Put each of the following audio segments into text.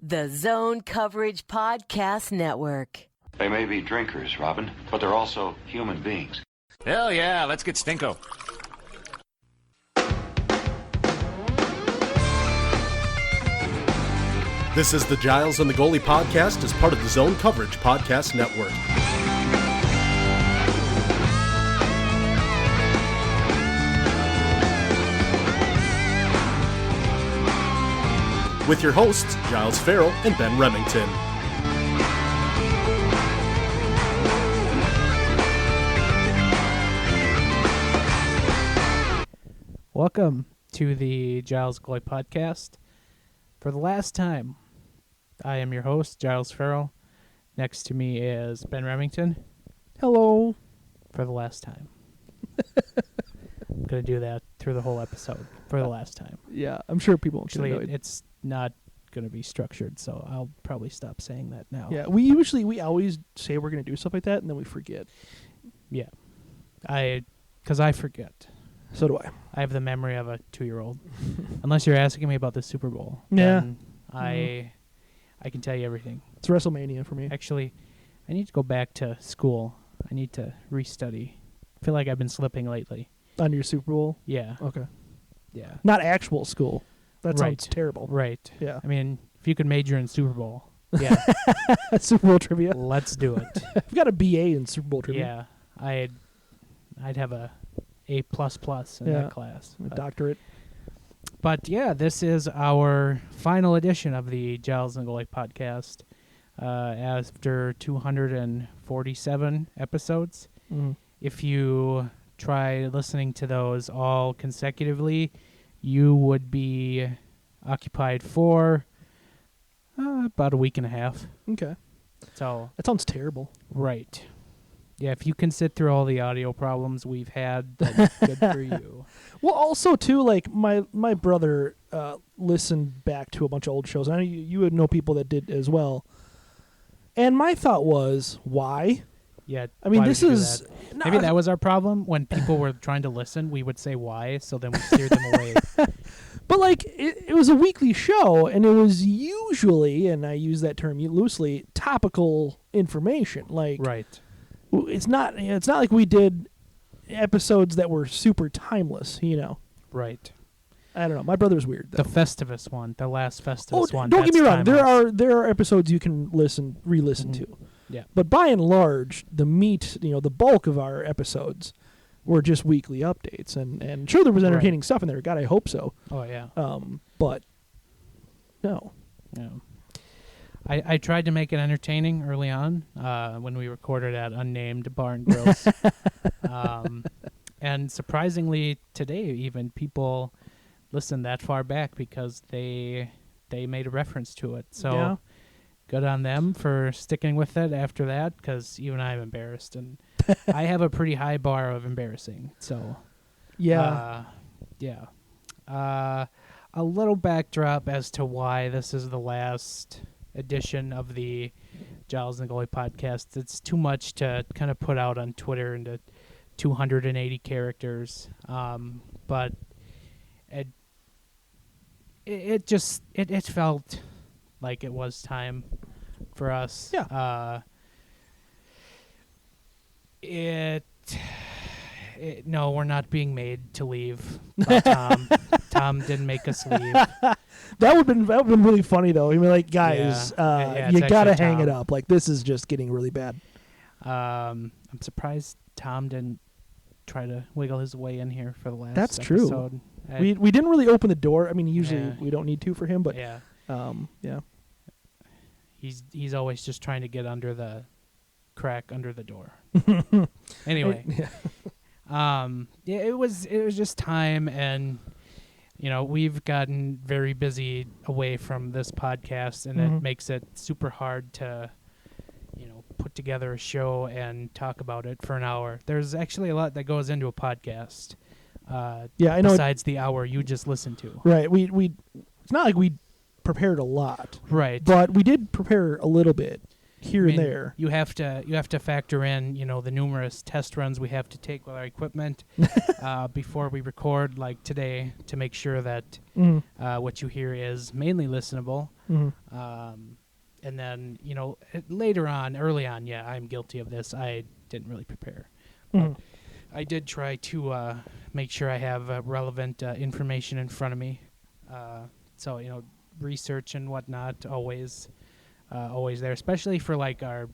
The Zone Coverage Podcast Network. They may be drinkers, Robin, but they're also human beings. Hell yeah, let's get Stinko. This is the Giles and the Goalie podcast as part of the Zone Coverage Podcast Network. With your hosts, Giles Farrell and Ben Remington. Welcome to the Giles Goalie podcast. For the last time, I am your host, Giles Farrell. Next to me is Ben Remington. Hello. For the last time. I'm going to do that through the whole episode. For the last time. Yeah, I'm sure people won't get Actually, annoyed. it's not going to be structured, so I'll probably stop saying that now. Yeah, we always say we're going to do stuff like that, and then we forget. Yeah. Because I forget. So do I. I have the memory of a 2-year-old. Unless you're asking me about the Super Bowl. Yeah. Then I can tell you everything. It's WrestleMania for me. Actually, I need to go back to school. I need to restudy. I feel like I've been slipping lately. On your Super Bowl? Yeah. Okay. Yeah. Not actual school. That Right. sounds terrible. Right. Yeah. I mean, if you could major in Super Bowl, yeah, Super Bowl trivia. let's do it. I've got a BA in Super Bowl trivia. Yeah. I'd have a A++ in that class. A doctorate. But yeah, this is our final edition of the Giles and Goalie podcast. After 247 episodes. Mm. If you try listening to those all consecutively, you would be occupied for about a week and a half. Okay. So That sounds terrible. right. Yeah, if you can sit through all the audio problems we've had, then good for you. Well, also, too, like, my brother listened back to a bunch of old shows. I know you would know people that did as well. And my thought was, why? Yeah, I mean, why this would you do is... that? No, Maybe that was our problem. When people were trying to listen, we would say why, so then we steered them away. But, like, it was a weekly show, and it was usually, and I use that term loosely, topical information. Like, Right. it's not like we did episodes that were super timeless, you know. Right. I don't know. My brother's weird, though. The Festivus one, the last Festivus one. Don't get me that's wrong. timeless. There are episodes you can re-listen Mhm. to. Yeah. But by and large, the meat, the bulk of our episodes were just weekly updates. And sure, there was entertaining stuff in there. God, I hope so. Oh, yeah. But no. Yeah. I tried to make it entertaining early on when we recorded at Unnamed Bar and Grills. And surprisingly, today even, people listened that far back because they made a reference to it. So Yeah. good on them for sticking with it after that, because even I'm embarrassed. And I have a pretty high bar of embarrassing. So Yeah. a little backdrop as to why this is the last edition of the Giles and Goalie podcast. It's too much to kind of put out on Twitter into 280 characters. But it just felt like it was time for us. Yeah. No, we're not being made to leave. Tom. Tom didn't make us leave. That would have been really funny, though. I mean, like, guys, Yeah, you it's got to actually hang it Tom. up. Like, this is just getting really bad. I'm surprised Tom didn't try to wiggle his way in here for the last That's true. episode. We didn't really open the door. I mean, usually Yeah. we don't need to for him, but yeah, yeah. he's always just trying to get under the crack under the door. Anyway, yeah, it was just time, and we've gotten very busy away from this podcast, and it makes it super hard to put together a show and talk about it for an hour. There's actually a lot that goes into a podcast. Yeah, I know. Besides the hour you just listened to. Right. We it's not like we prepared a lot, Right. but we did prepare a little bit. here I mean, and there. You have to factor in, the numerous test runs we have to take with our equipment before we record, like today, to make sure that what you hear is mainly listenable. And then, early on, yeah, I'm guilty of this. I didn't really prepare. But I did try to make sure I have relevant information in front of me. So, research and whatnot always there, especially for like our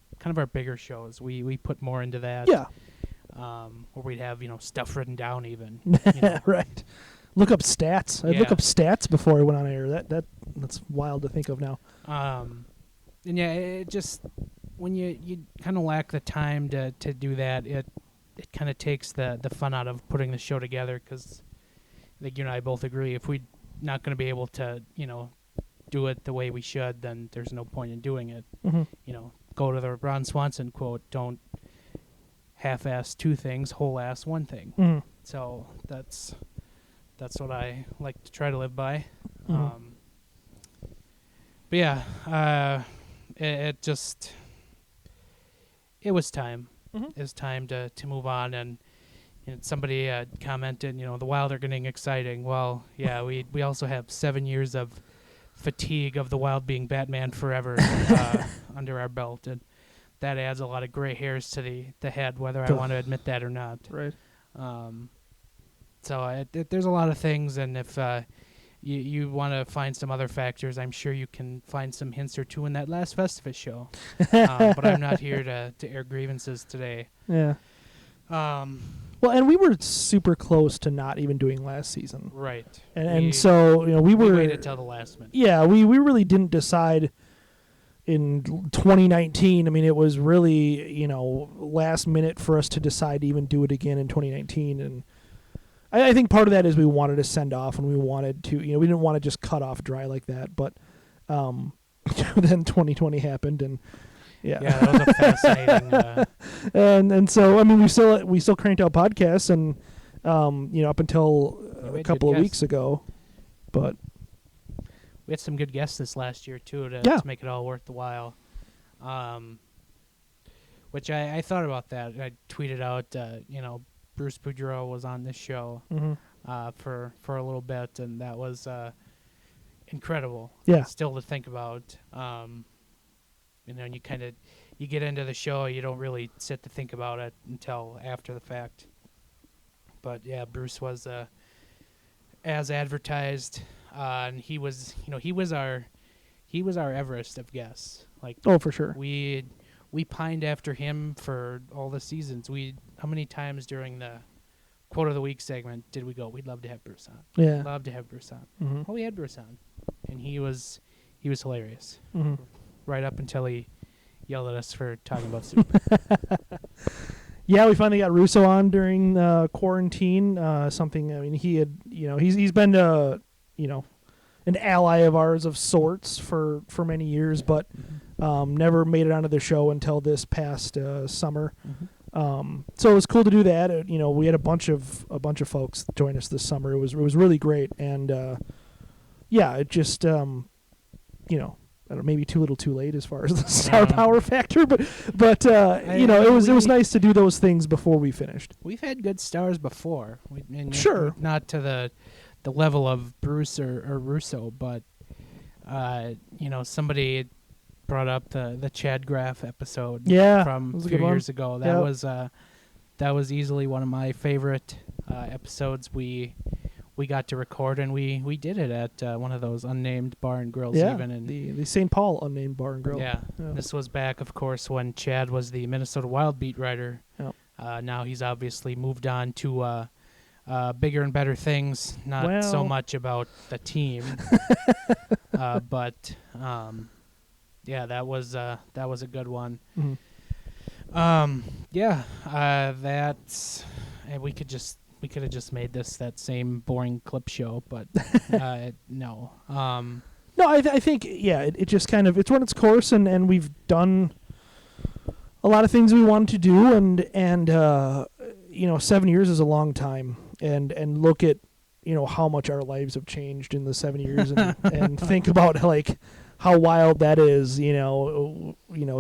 bigger shows. We put more into that. Yeah. Where we'd have, stuff written down even. Right. Look up stats. I'd look Yeah. up stats before I went on air. That's wild to think of now. And yeah, it just, when you kind of lack the time to do that, it kind of takes the fun out of putting the show together, because I think you and I both agree, if we're not going to be able to, do it the way we should, then there's no point in doing it. Go to the Ron Swanson quote, don't half-ass two things, whole-ass one thing. So that's what I like to try to live by. But yeah, it was time. It was time to move on, and somebody commented, the Wild are getting exciting. Well, yeah, we also have 7 years of fatigue of the Wild being Batman Forever under our belt, and that adds a lot of gray hairs to the head, whether I want to admit that or not. Right. So there's a lot of things, and if you want to find some other factors, I'm sure you can find some hints or two in that last Festivus show. But I'm not here to air grievances today. Yeah. Well, and we were super close to not even doing last season. Right. And so, we waited till the last minute. Yeah, we really didn't decide in 2019. I mean, it was really, last minute for us to decide to even do it again in 2019. And I think part of that is we wanted to send off, and we wanted to, we didn't want to just cut off dry like that. But then 2020 happened, and yeah, that was a fascinating. and so, I mean, we still cranked out podcasts, and up until a couple of weeks ago, but we had some good guests this last year too to make it all worth the while. Which I thought about that. I tweeted out, Bruce Boudreau was on this show for a little bit, and that was incredible. Yeah. Still to think about. You get into the show, you don't really sit to think about it until after the fact. But yeah, Bruce was as advertised, and he was our Everest of guests. Like, oh, for sure. We pined after him for all the seasons. How many times during the quote of the week segment did we go, we'd love to have Bruce on? Yeah. Love to have Bruce on. Well, we had Bruce on, and he was hilarious. Right up until he yelled at us for talking about soup. Yeah, we finally got Russo on during quarantine. Something, I mean, he had, he's been an ally of ours of sorts for many years, but never made it onto the show until this past summer. So it was cool to do that. We had a bunch of folks join us this summer. It was really great, and it just I don't know, maybe too little too late as far as the star power factor, but it was nice to do those things before we finished. We've had good stars before. Sure. Not to the level of Bruce or Russo, but somebody brought up the Chad Graff episode from 3 years ago. That was easily one of my favorite episodes we got to record, and we did it at one of those unnamed bar and grills. Even in the St. Paul unnamed bar and grill. Yeah. This was back, of course, when Chad was the Minnesota Wild beat writer. Yep. Now he's obviously moved on to bigger and better things, not so much about the team. But that was a good one. That's, and we could have just made this that same boring clip show, but no. No, I think it just kind of, it's run its course, and we've done a lot of things we wanted to do, and 7 years is a long time, and look at how much our lives have changed in the 7 years, and think about like how wild that is,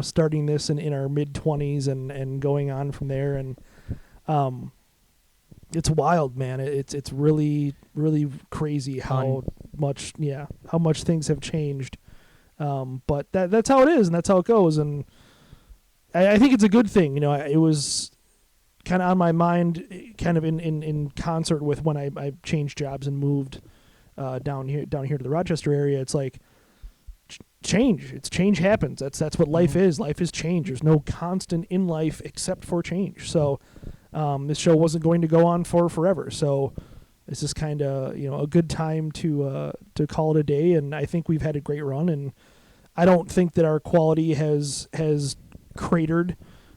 starting this in our mid-20s and going on from there. And it's wild, man. It's really, really crazy how much things have changed. But that's how it is, and that's how it goes. And I think it's a good thing. It was kind of on my mind, kind of in concert with when I changed jobs and moved down here to the Rochester area. It's like change happens. That's what life is. Life is change. There's no constant in life except for change. So this show wasn't going to go on for forever. So it's just kind of a good time to call it a day. And I think we've had a great run. And I don't think that our quality has cratered.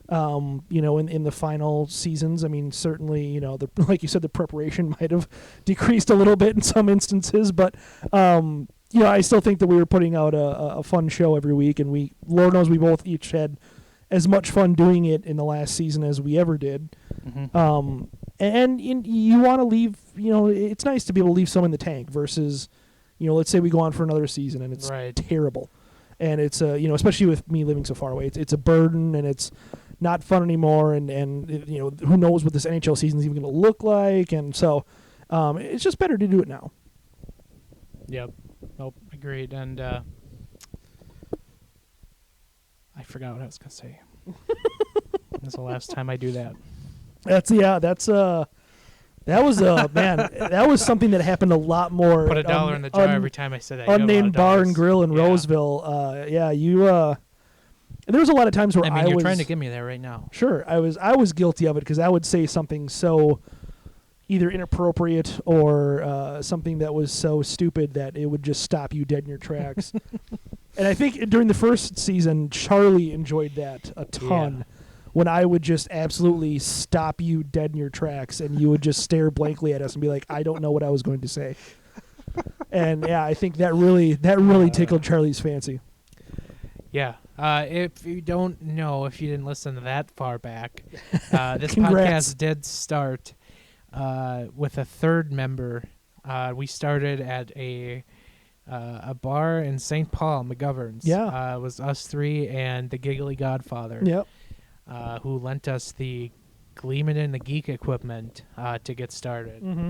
In the final seasons. I mean, certainly, like you said, the preparation might have decreased a little bit in some instances, but I still think that we were putting out a fun show every week, and Lord knows we both each had as much fun doing it in the last season as we ever did. Mm-hmm. And you want to leave, it's nice to be able to leave some in the tank versus, let's say we go on for another season and it's terrible. And it's, especially with me living so far away, it's a burden and it's not fun anymore. And who knows what this NHL season is even going to look like. And so it's just better to do it now. Yep. Nope. Agreed. And I forgot what I was going to say. That's the last time I do that. That was man. That was something that happened a lot more. Put $1 in the jar every time I said that. Unnamed Bar and Grill in Roseville. There was a lot of times where you're trying to get me there right now. Sure, I was guilty of it because I would say something so either inappropriate or something that was so stupid that it would just stop you dead in your tracks. And I think during the first season, Charlie enjoyed that a ton. Yeah. When I would just absolutely stop you dead in your tracks and you would just stare blankly at us and be like, I don't know what I was going to say. And I think that really tickled Charlie's fancy. Yeah. If you don't know, if you didn't listen to that far back, this podcast did start with a third member. We started at a bar in St. Paul, McGovern's. Yeah. It was us three and the Giggly Godfather. Yep. Who lent us the Gleeman and the Geek equipment to get started. Mm-hmm.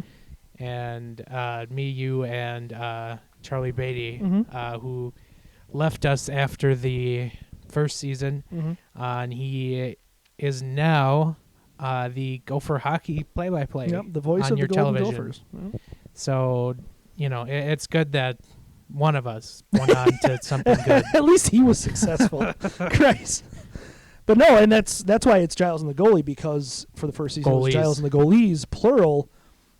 And me, you, and Charlie Beatty, mm-hmm. Who left us after the first season. Mm-hmm. And he is now the Gopher hockey play-by-play. Yep, the voice on of your the Golden television. Gophers. Mm-hmm. So, it's good that one of us went on to something good. At least he was successful. Christ. But no, and that's why it's Giles and the Goalie, because for the first season it was Giles and the Goalies, plural.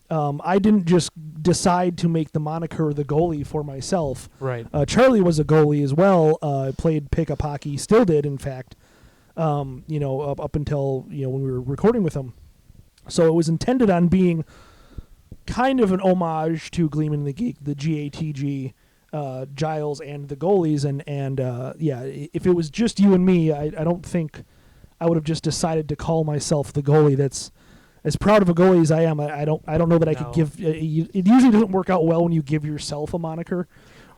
I didn't just decide to make the moniker the goalie for myself. Right. Charlie was a goalie as well. Played pickup hockey, still did, in fact. Up until when we were recording with him. So it was intended on being kind of an homage to Gleeman and the Geek, the GATG. Giles and the goalies, and if it was just you and me, I don't think I would have just decided to call myself the goalie. That's as proud of a goalie as I am. I don't know that I could give. It usually doesn't work out well when you give yourself a moniker.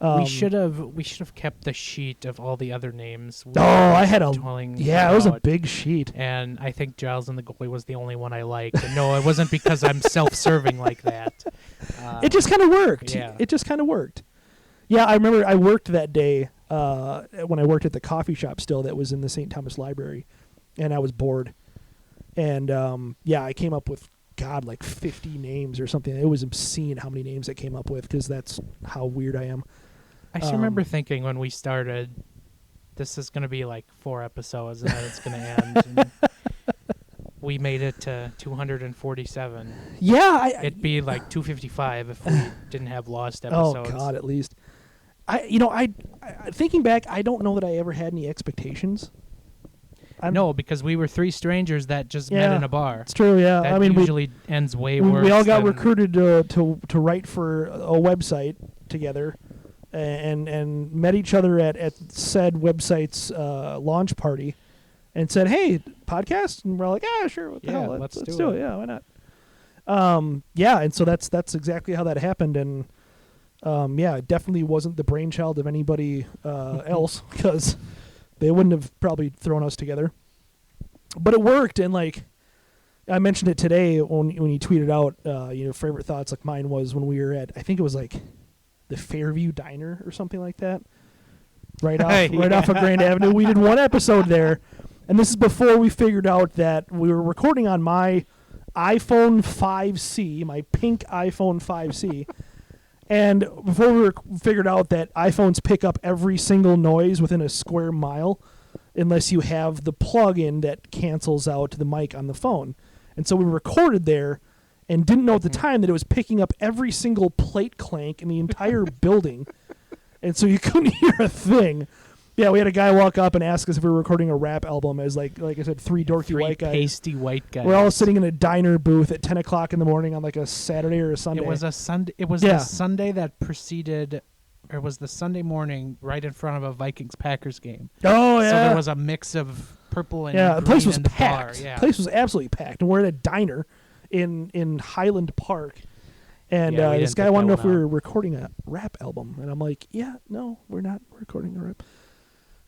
We should have kept the sheet of all the other names. I had it was a big sheet, and I think Giles and the Goalie was the only one I liked. And no, it wasn't because I'm self-serving like that. It just kind of worked. Yeah. It just kind of worked. Yeah, I remember I worked that day when I worked at the coffee shop still that was in the St. Thomas Library, and I was bored. And, I came up with, like 50 names or something. It was obscene how many names I came up with because that's how weird I am. I just remember thinking when we started, this is going to be like 4 episodes and then it's going to end. And we made it to 247. Yeah. It'd be like 255 if we didn't have lost episodes. Oh, God, at least. I thinking back, I don't know that I ever had any expectations. No, because we were 3 strangers that just met in a bar. It's true, yeah. That usually ends way worse. We all got recruited to write for a website together and met each other at said website's launch party and said, hey, podcast? And we're like, sure, what the hell? Let's do it. Yeah, why not? And so that's exactly how that happened. And Yeah, it definitely wasn't the brainchild of anybody else, because they wouldn't have probably thrown us together. But it worked, and like I mentioned it today when you tweeted out your favorite thoughts. Like mine was when we were at, I think it was like the Fairview Diner or something like that, right off of Grand Avenue. We did one episode there, and this is before we figured out that we were recording on my iPhone 5C, my pink iPhone 5C. And before we figured out that iPhones pick up every single noise within a square mile, unless you have the plug-in that cancels out the mic on the phone. And so we recorded there and didn't know at the time that it was picking up every single plate clank in the entire building. And so you couldn't hear a thing. Yeah, we had a guy walk up and ask us if we were recording a rap album as, like I said, three dorky white guys. Pasty white guys. We're all sitting in a diner booth at 10 o'clock in the morning on like a Saturday or a Sunday. It was a Sunday. It was the Sunday that preceded, or it was the Sunday morning right in front of a Vikings-Packers game. Oh, yeah. So there was a mix of purple and the place was in the packed. bar. Yeah. The place was absolutely packed. And we're at a diner in Highland Park. And Yeah, we this didn't guy pick wanted to know that if we one were recording a rap album. And I'm like, yeah, no, we're not recording a rap.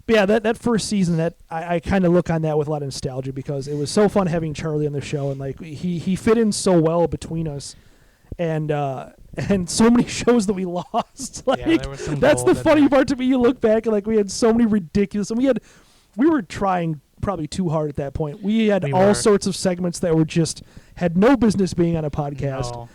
But yeah, that first season, that I kind of look on that with a lot of nostalgia, because it was so fun having Charlie on the show, and like he fit in so well between us, and so many shows that we lost. Like there was some that's the gold in funny there. part to me. You look back and like we had so many ridiculous, and we were trying probably too hard at that point. We had We all were. sorts of segments that were just had no business being on a podcast.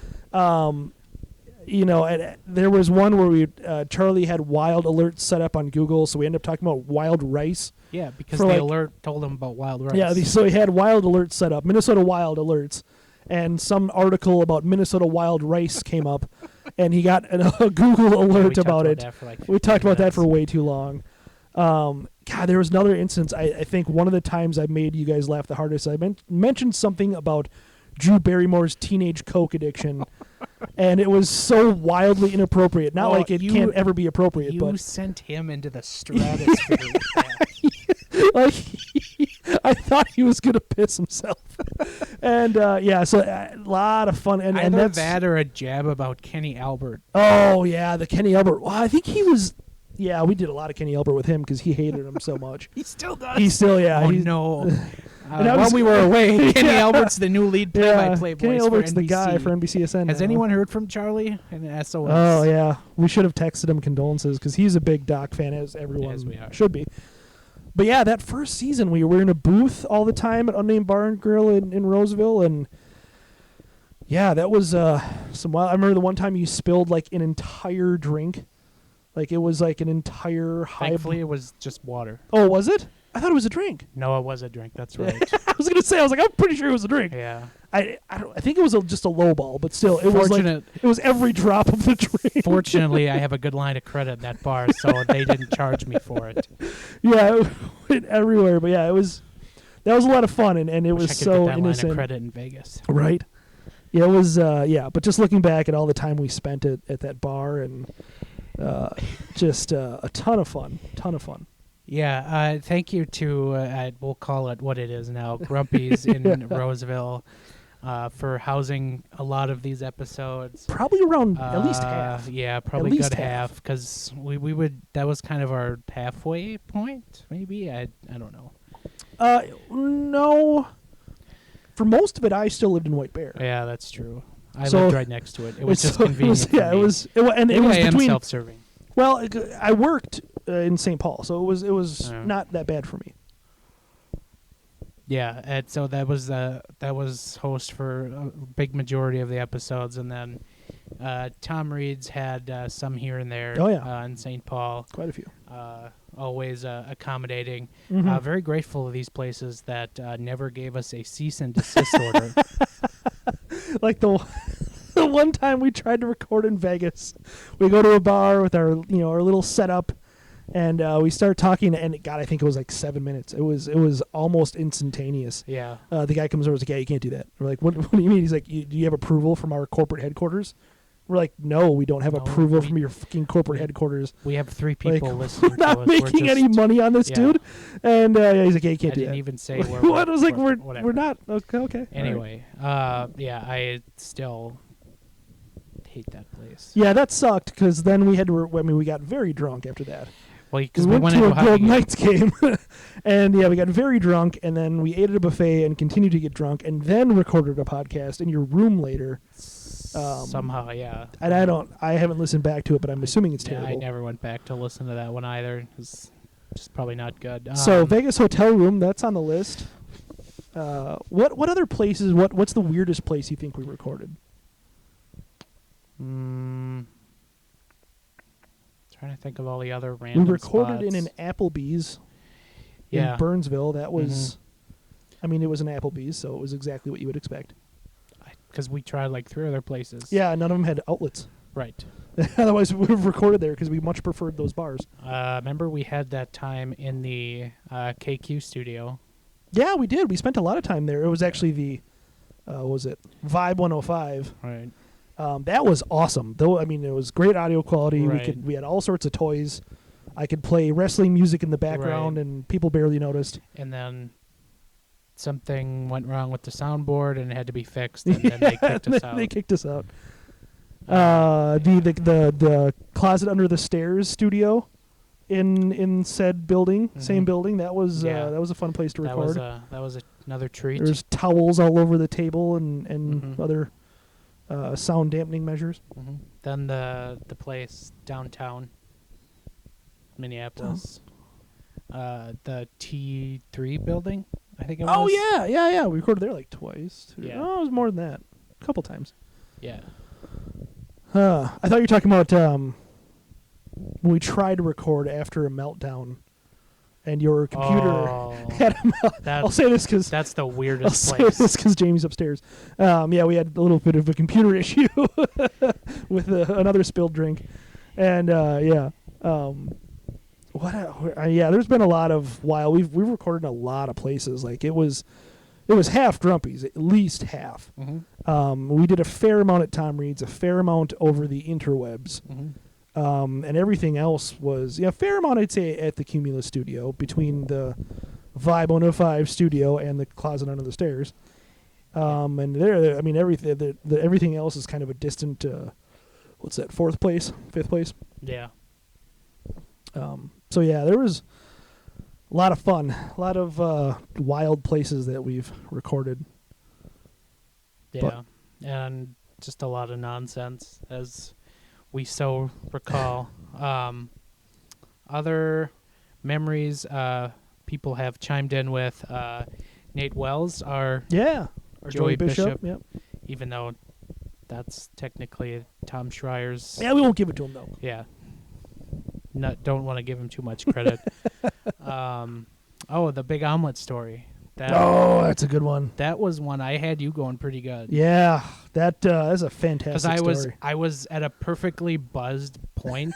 No. And there was one where Charlie had Wild Alerts set up on Google, so we ended up talking about wild rice. Yeah, because For, the like- alert told him about wild rice. Yeah, so he had Wild Alerts set up, Minnesota Wild Alerts, and some article about Minnesota wild rice came up, and he got a Google we alert talked about it. that for like We talked 15 about that for minutes. way too long. God, there was another instance. I think one of the times I made you guys laugh the hardest, I mentioned something about Drew Barrymore's teenage coke addiction, and it was so wildly inappropriate. Not Well, like it you- can't ever be appropriate, You but sent him into the stratosphere with that. like I thought he was gonna piss himself. And so a lot of fun. And Either that's that or a jab about Kenny Albert. oh yeah, the Kenny Albert. Well, I think he was. Yeah, we did a lot of Kenny Albert with him because he hated him so much. He still does. He still oh he's, no. And I While was- we were away, Kenny Yeah. Albert's the new lead play-by-play voice Kenny Albert's for the NBC. guy for NBCSN. Has now. anyone heard from Charlie and SOS? Oh yeah, we should have texted him condolences because he's a big Doc fan, as everyone As we are. should be. But yeah, that first season we were in a booth all the time at Unnamed Bar and Grill in Roseville, and yeah, that was some wild. I remember the one time you spilled like an entire drink, like it was like an entire high. Thankfully, it was just water. Oh, was it? I thought it was a drink. No, it was a drink. That's right. I was gonna say, I was like, I'm pretty sure it was a drink. yeah. I think it was just a low ball, but still, it was like Fortunate- it was every drop of the drink. Fortunately, I have a good line of credit in that bar, so they didn't charge me for it. Yeah, it went everywhere. But yeah, that was a lot of fun, and it Wish was I could so get that line innocent. of credit in Vegas. Right. Yeah, it was. But just looking back at all the time we spent at that bar, and just a ton of fun. Yeah, thank you to, we'll call it what it is now, Grumpy's in Roseville, for housing a lot of these episodes. Probably around at least half. Yeah, probably least good half. half, because we would, that was kind of our halfway point, maybe? I don't know. No. For most of it, I still lived in White Bear. Yeah, that's true. I So- lived right next to it. It was just So convenient for yeah, me. it was. And Maybe it was I am between. self-serving. Well, I worked in St. Paul, so it was Yeah. not that bad for me. Yeah, and so that was host for a big majority of the episodes, and then Tom Reed's had some here and there. Oh, yeah. In St. Paul, Quite a few. always accommodating. Mhm. Very grateful of these places that never gave us a cease and desist order. Like the one time we tried to record in Vegas, we go to a bar with our our little setup, and we start talking, and God, I think it was like 7 minutes. It was almost instantaneous. Yeah. The guy comes over and is like, "Yeah, you can't do that." We're like, "What do you mean?" He's like, "Do you have approval from our corporate headquarters?" We're like, "No, we don't have No, approval we- from your fucking corporate headquarters. We have 3 Like, people listening we're to not us. making we're any just, money on this, yeah. dude." And he's like, "Yeah, you can't I do didn't that." even say we're. I was like, whatever. we're not okay. All right. Anyway, yeah, I still hate that place. Yeah, that sucked because then we had to. We got very drunk after that. Well, because We we went went to into a a hockey Golden game. Knights game, and yeah, we got very drunk, and then we ate at a buffet and continued to get drunk, and then recorded a podcast in your room later. Somehow, yeah. And I haven't listened back to it, but I'm assuming it's Yeah, terrible. I never went back to listen to that one either. It's just probably not good. So Vegas hotel room, that's on the list. What other places? What's the weirdest place you think we recorded? Trying to think of all the other We random recorded in spots. an Applebee's Yeah. in Burnsville. That was, I mean, it was an Applebee's, so it was exactly what you would expect. Because we tried like 3 other places. Yeah, none of them had outlets. Right. Otherwise, we would have recorded there because we much preferred those bars. Remember we had that time in the KQ studio. Yeah, we did. We spent a lot of time there. It was actually the, what was it, Vibe 105. Right. That was awesome. Though, I mean, it was great audio quality. Right. We had all sorts of toys. I could play wrestling music in the background, Right. and people barely noticed. And then something went wrong with the soundboard and it had to be fixed, and then they kicked us out. They kicked us out. The closet under the stairs studio in said building, same building. That was Yeah. that was a fun place to record. That was another treat. There's towels all over the table and Mhm. other sound dampening measures. Then the place downtown Minneapolis, the T3 building, I think it was. Oh yeah. We recorded there like twice. Yeah. Oh, it was more than that. A couple times. Yeah. I thought you were talking about when we tried to record after a meltdown, and your computer had a I'll say this because that's the I'll weirdest say place. this because Jamie's upstairs. Yeah, we had a little bit of a computer issue with another spilled drink, and yeah. Yeah, there's been a lot of we've recorded in a lot of places. Like it was half Grumpy's, at least half. We did a fair amount at Tom Reed's, a fair amount over the interwebs, and everything else was a fair amount, I'd say, at the Cumulus studio between the Vibe 105 studio and the closet under the stairs. And there, I mean, everything else is kind of a distant. What's that? 4th place, 5th place. Yeah. So yeah, there was a lot of fun, a lot of wild places that we've recorded. Yeah. And just a lot of nonsense, as we so recall. Other memories people have chimed in with Nate Wells, our Joey Bishop. Yep. even though that's technically Tom Schreier's. Yeah, we won't give it to him though. Yeah. Don't want to give him too much credit. The Big Omelet story. That's a good one. That was one I had you going pretty good. Yeah, that's a fantastic Because story. I was at a perfectly buzzed point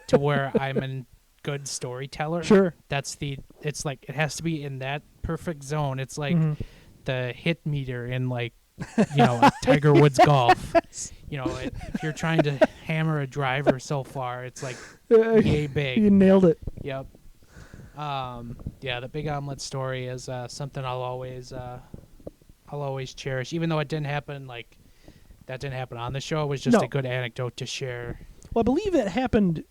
to where I'm a good storyteller. Sure. It's like it has to be in that perfect zone. It's like the hit meter in like Tiger Woods golf. If you're trying to hammer a driver so far, it's like yay big. You nailed it. Yep. The Big Omelet story is something I'll always cherish, even though it didn't happen that didn't happen on the show. It was just No. a good anecdote to share. Well, I believe it happened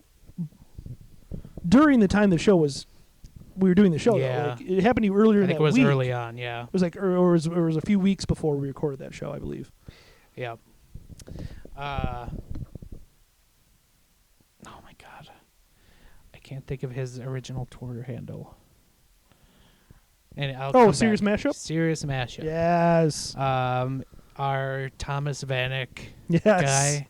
during the time we were doing the show. Yeah. Though. Like, it happened to you earlier I think that it was week. early on. Yeah. It was like, or it was a few weeks before we recorded that show, I believe. Yeah. Oh my God, I can't think of his original Twitter handle. And I'll come Serious back. Mashup? Serious Mashup. Yes. Our Thomas Vanek Yes.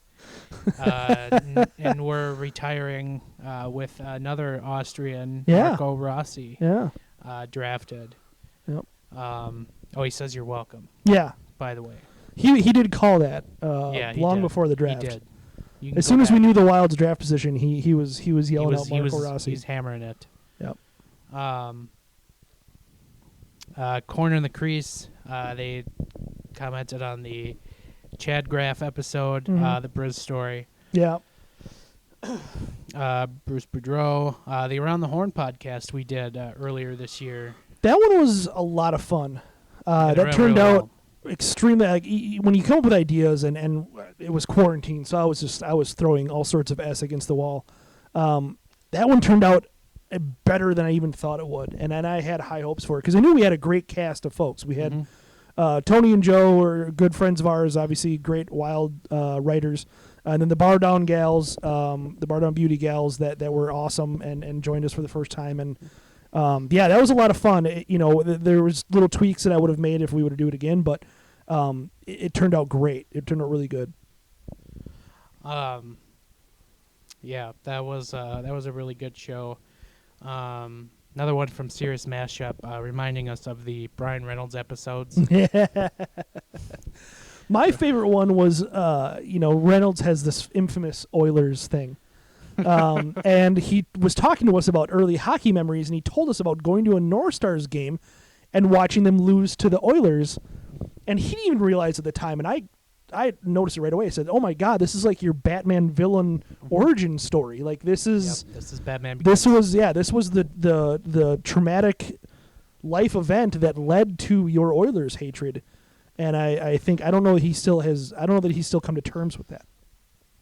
guy. And we're retiring with another Austrian, Yeah. Marco Rossi, Yeah. drafted. Yep. He says you're welcome, Yeah. by the way. He did call that He long did. before the draft. He did. You can As go soon as we back. knew the Wild's draft position, he was yelling out Marco Rossi. He's hammering it. Yep. Corner in the Crease, they commented on the Chad Graff episode, the Briz story. Yeah. Bruce Boudreau, the Around the Horn podcast we did earlier this year. That one was a lot of fun. Yeah, That it turned went out well. extremely like when you come up with ideas, and it was quarantine, so I was throwing all sorts of S against the wall. That one turned out better than I even thought it would, and I had high hopes for it because I knew we had a great cast of folks. We had Tony and Joe are good friends of ours, obviously great wild writers, and then the Bar Down gals, the Bar Down Beauty gals that were awesome and joined us for the first time, and yeah, that was a lot of fun. There was little tweaks that I would have made if we were to do it again, but it turned out great. It turned out really good. Yeah, that was a really good show. Another one from Serious Mashup, reminding us of the Brian Reynolds episodes. My favorite one was, Reynolds has this infamous Oilers thing. And he was talking to us about early hockey memories, and he told us about going to a North Stars game and watching them lose to the Oilers. And he didn't even realize at the time, and I noticed it right away. I said, "Oh my God, this is like your Batman villain origin story. Like this is Batman Begins. This was the traumatic life event that led to your Oilers hatred." And I don't know that he still come to terms with that.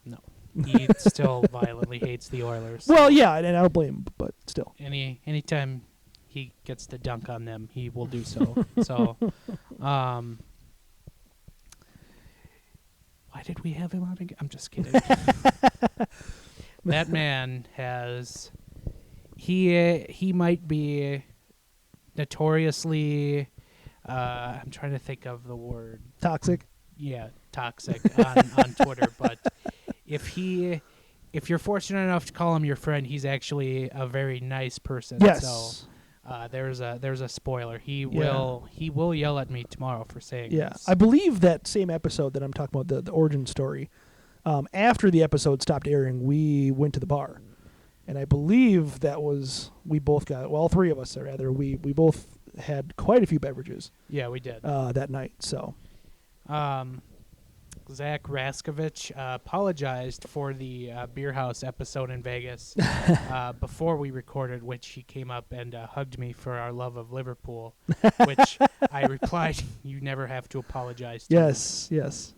No, he still violently hates the Oilers. Well, yeah, and I don't blame him, but still. Anytime he gets to dunk on them, he will do so. So, why did we have him on again? I'm just kidding. That man has he might be notoriously I'm trying to think of the word. Toxic. Yeah, toxic on Twitter, but if you're fortunate enough to call him your friend, he's actually a very nice person. Yes. So there's a spoiler. He will yell at me tomorrow for saying this. I believe that same episode that I'm talking about, the origin story, after the episode stopped airing, we went to the bar. And I believe that was, we both got, well, all three of us, rather, we both had quite a few beverages. Yeah, we did. That night, so. Zach Raskovich apologized for the Beer House episode in Vegas before we recorded, which he came up and hugged me for our love of Liverpool, which I replied, "You never have to apologize to." Yes.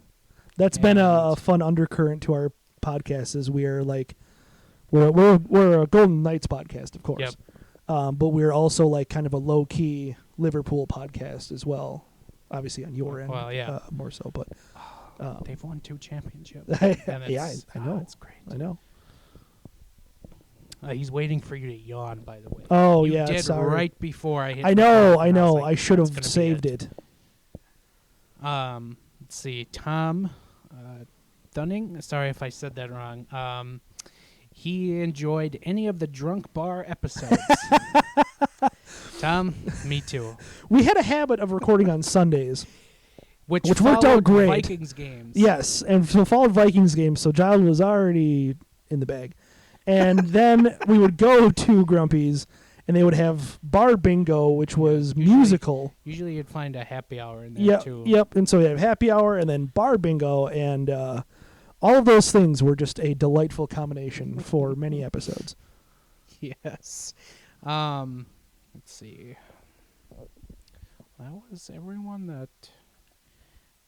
That's been a fun undercurrent to our podcast, is we are like, we're a Golden Knights podcast, of course. Yep. But we're also like kind of a low-key Liverpool podcast as well, obviously on your end. Well, yeah. More so, but... They've won 2 championships. Yeah, I know. It's great. I know. He's waiting for you to yawn, by the way. Oh, you yeah, did sorry. right before I hit I know. record, and like, I should that's have gonna be saved it. Let's see. Tom Dunning. Sorry if I said that wrong. He enjoyed any of the drunk bar episodes. Tom, me too. We had a habit of recording on Sundays. Which worked out great. Vikings games. Yes, and so followed Vikings games, so Giles was already in the bag. And then we would go to Grumpy's, and they would have bar bingo, which was musical. Usually you'd find a happy hour in there, too. Yep, and so we have happy hour and then bar bingo, and all of those things were just a delightful combination for many episodes. Yes. Let's see. That was everyone that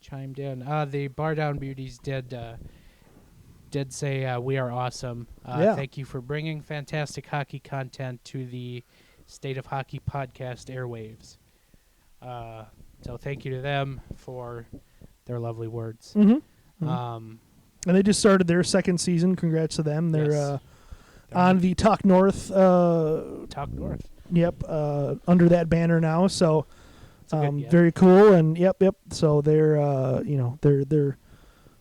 chimed in. The Bar Down Beauties did say we are awesome. Thank you for bringing fantastic hockey content to the State of Hockey podcast airwaves. So thank you to them for their lovely words. Mm-hmm. And they just started their second season. Congrats to them. They're on the Talk North. Talk North. Yep, under that banner now. So good, very cool. And yep. So they're they're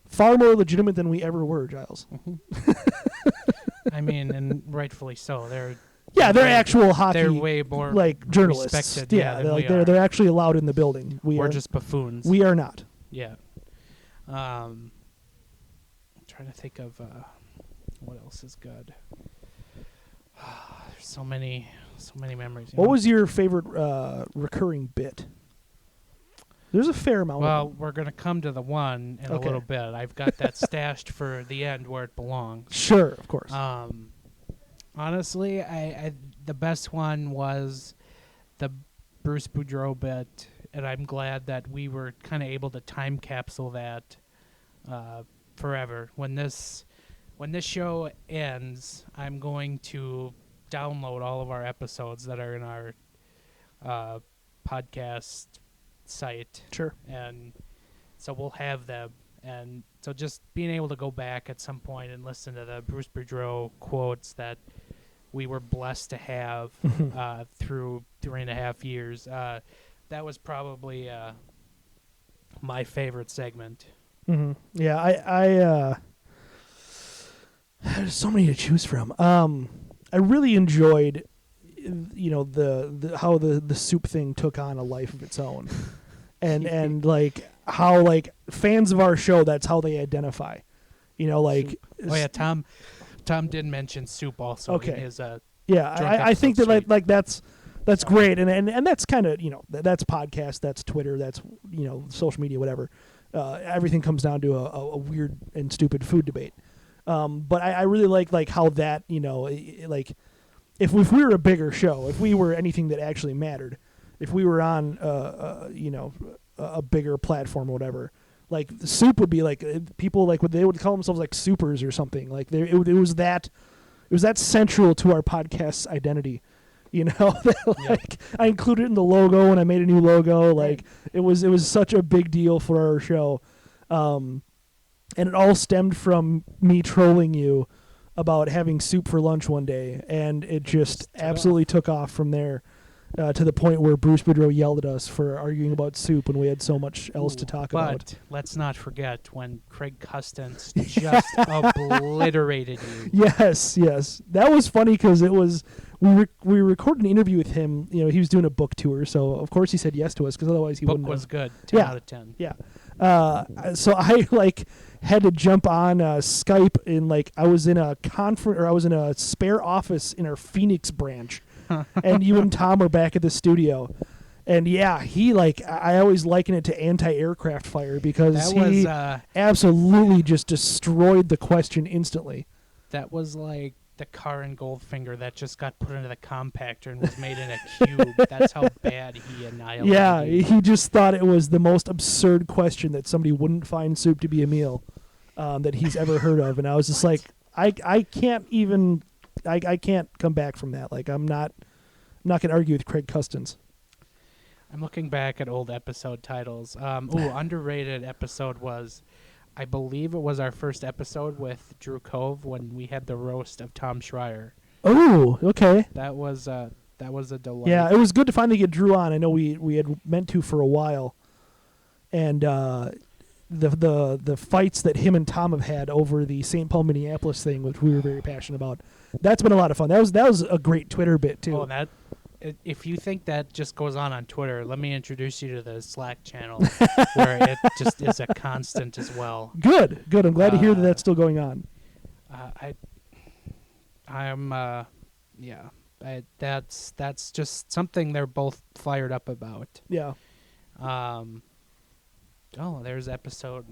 far more legitimate than we ever were, Giles. I mean, and rightfully so. They're actual hockey. They're way more like journalists. Respected, they're actually allowed in the building. We're just buffoons. We are not. Yeah. I'm trying to think of what else is good. There's so many memories. What was your favorite recurring bit? There's a fair amount. Well, we're going to come to the one in a little bit. I've got that stashed for the end where it belongs. Sure, of course. Honestly, I the best one was the Bruce Boudreau bit and I'm glad that we were kind of able to time capsule that forever. When this show ends, I'm going to download all of our episodes that are in our podcast site. Sure. And so we'll have them. And so just being able to go back at some point and listen to the Bruce Boudreau quotes that we were blessed to have through 3.5 years, that was probably my favorite segment. Mm-hmm. Yeah, I there's so many to choose from. I really enjoyed, the how the soup thing took on a life of its own, and like how like fans of our show, that's how they identify, like. Oh yeah, Tom did mention soup also. Okay. In his yeah, I think that like that's great, and that's kind of that's podcast, that's Twitter, that's social media, whatever. Everything comes down to a weird and stupid food debate. But I really like how that, like if we were a bigger show, if we were anything that actually mattered, if we were on, a bigger platform or whatever, like the soup would be like people like they would call themselves like supers or something. Like it was that central to our podcast's identity. That, like I included it in the logo and I made a new logo. Like it was such a big deal for our show. And it all stemmed from me trolling you about having soup for lunch one day, and it just absolutely took off from there, to the point where Bruce Boudreau yelled at us for arguing about soup when we had so much else to talk about. But let's not forget when Craig Custance just obliterated you. Yes, that was funny because it was we recorded an interview with him. He was doing a book tour, so of course he said yes to us because otherwise he wouldn't. Book was have. good. 10 out of 10. Yeah. So I had to jump on Skype and I was in a conference, or I was in a spare office in our Phoenix branch, and you and Tom were back at the studio, and he I always liken it to anti-aircraft fire because he absolutely just destroyed the question instantly. That was like the car in Goldfinger that just got put into the compactor and was made in a cube. That's how bad he annihilated. Yeah, you. he just thought it was the most absurd question that somebody wouldn't find soup to be a meal that he's ever heard of, and I was just like, I can't even, I can't come back from that. Like I'm not gonna argue with Craig Custance. I'm looking back at old episode titles. Underrated episode was, I believe it was our first episode with Drew Cove when we had the roast of Tom Schreier. Oh, okay. That was a delight. Yeah, it was good to finally get Drew on. I know we had meant to for a while, and the fights that him and Tom have had over the St. Paul Minneapolis thing, which we were very passionate about, that's been a lot of fun. That was a great Twitter bit too. Oh, if you think that just goes on Twitter, let me introduce you to the Slack channel where it just is a constant as well. Good. I'm glad to hear that that's still going on. That's just something they're both fired up about. Yeah. There's episode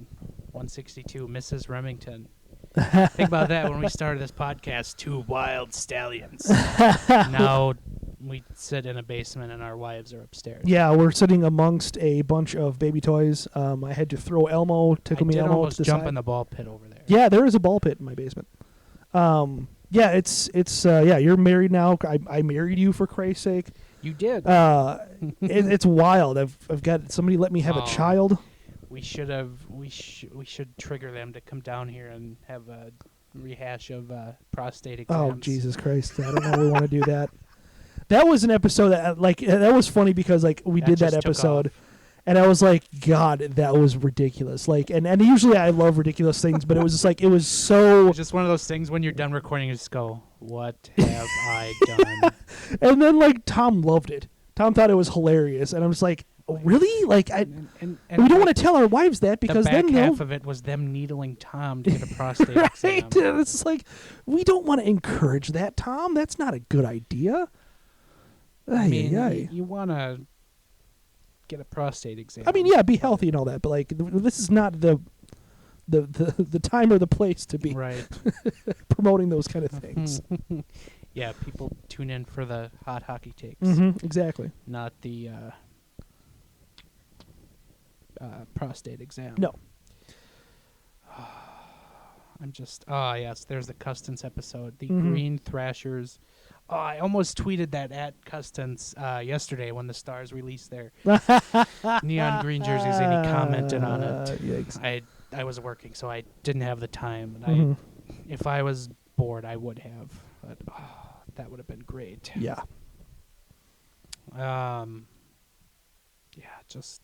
162, Mrs. Remington. Think about that when we started this podcast, 2 wild stallions. Now we sit in a basement and our wives are upstairs. Yeah, we're sitting amongst a bunch of baby toys. I had to throw Tickle Me Elmo to the jump side. in the ball pit over there. Yeah, there is a ball pit in my basement. You're married now. I married you for Christ's sake. You did. It's wild. I've got somebody let me have a child. We should trigger them to come down here and have a rehash of prostate exams. Oh, Jesus Christ. I don't know if we want to do that. That was an episode that that was funny because we did that episode and I was like, God, that was ridiculous. And usually I love ridiculous things, but it was just it was so. It's just one of those things when you're done recording, you just go, what have I done? And then Tom loved it. Tom thought it was hilarious, and I'm just like, oh, really? We don't want to tell our wives that because the back then half of it was them needling Tom to get a prostate exam. It's we don't want to encourage that, Tom. That's not a good idea. I mean, you want to get a prostate exam. I mean, yeah, be healthy and all that, but this is not the time or the place to be promoting those kind of things. Yeah, people tune in for the hot hockey takes. Mm-hmm, exactly. Not the prostate exam. No. Oh yes, there's the Custance episode, the Mhm. Green Thrashers. Oh, I almost tweeted that at Custance yesterday when the Stars released their neon green jerseys, and he commented on it. Yikes. I was working, so I didn't have the time. And Mhm. if I was bored, I would have. But that would have been great. Yeah. Yeah, just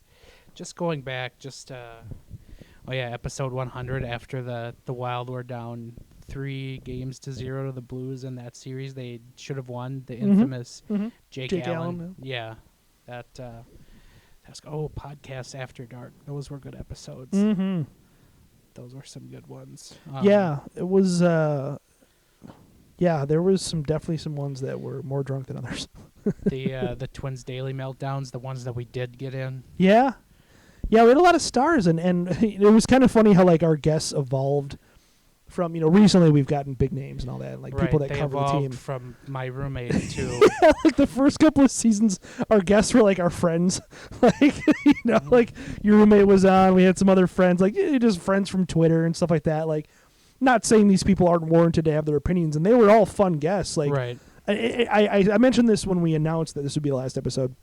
going back, episode 100, after the Wild were down 3-0 to the Blues in that series, they should have won. The infamous Jake Allen. Yeah, that was podcasts after dark. Those were good episodes. Mm-hmm. Those were some good ones. Yeah, it was. Yeah, there was definitely some ones that were more drunk than others. The Twins Daily Meltdowns, the ones that we did get in. Yeah, we had a lot of stars, and it was kind of funny how like our guests evolved from recently we've gotten big names and all that, like people that they cover the evolved team. from my roommate to Like the first couple of seasons, our guests were like our friends. Like like your roommate was on. We had some other friends, like just friends from Twitter and stuff like that. Like, not saying these people aren't warranted to have their opinions, and they were all fun guests. Like, right. I mentioned this when we announced that this would be the last episode,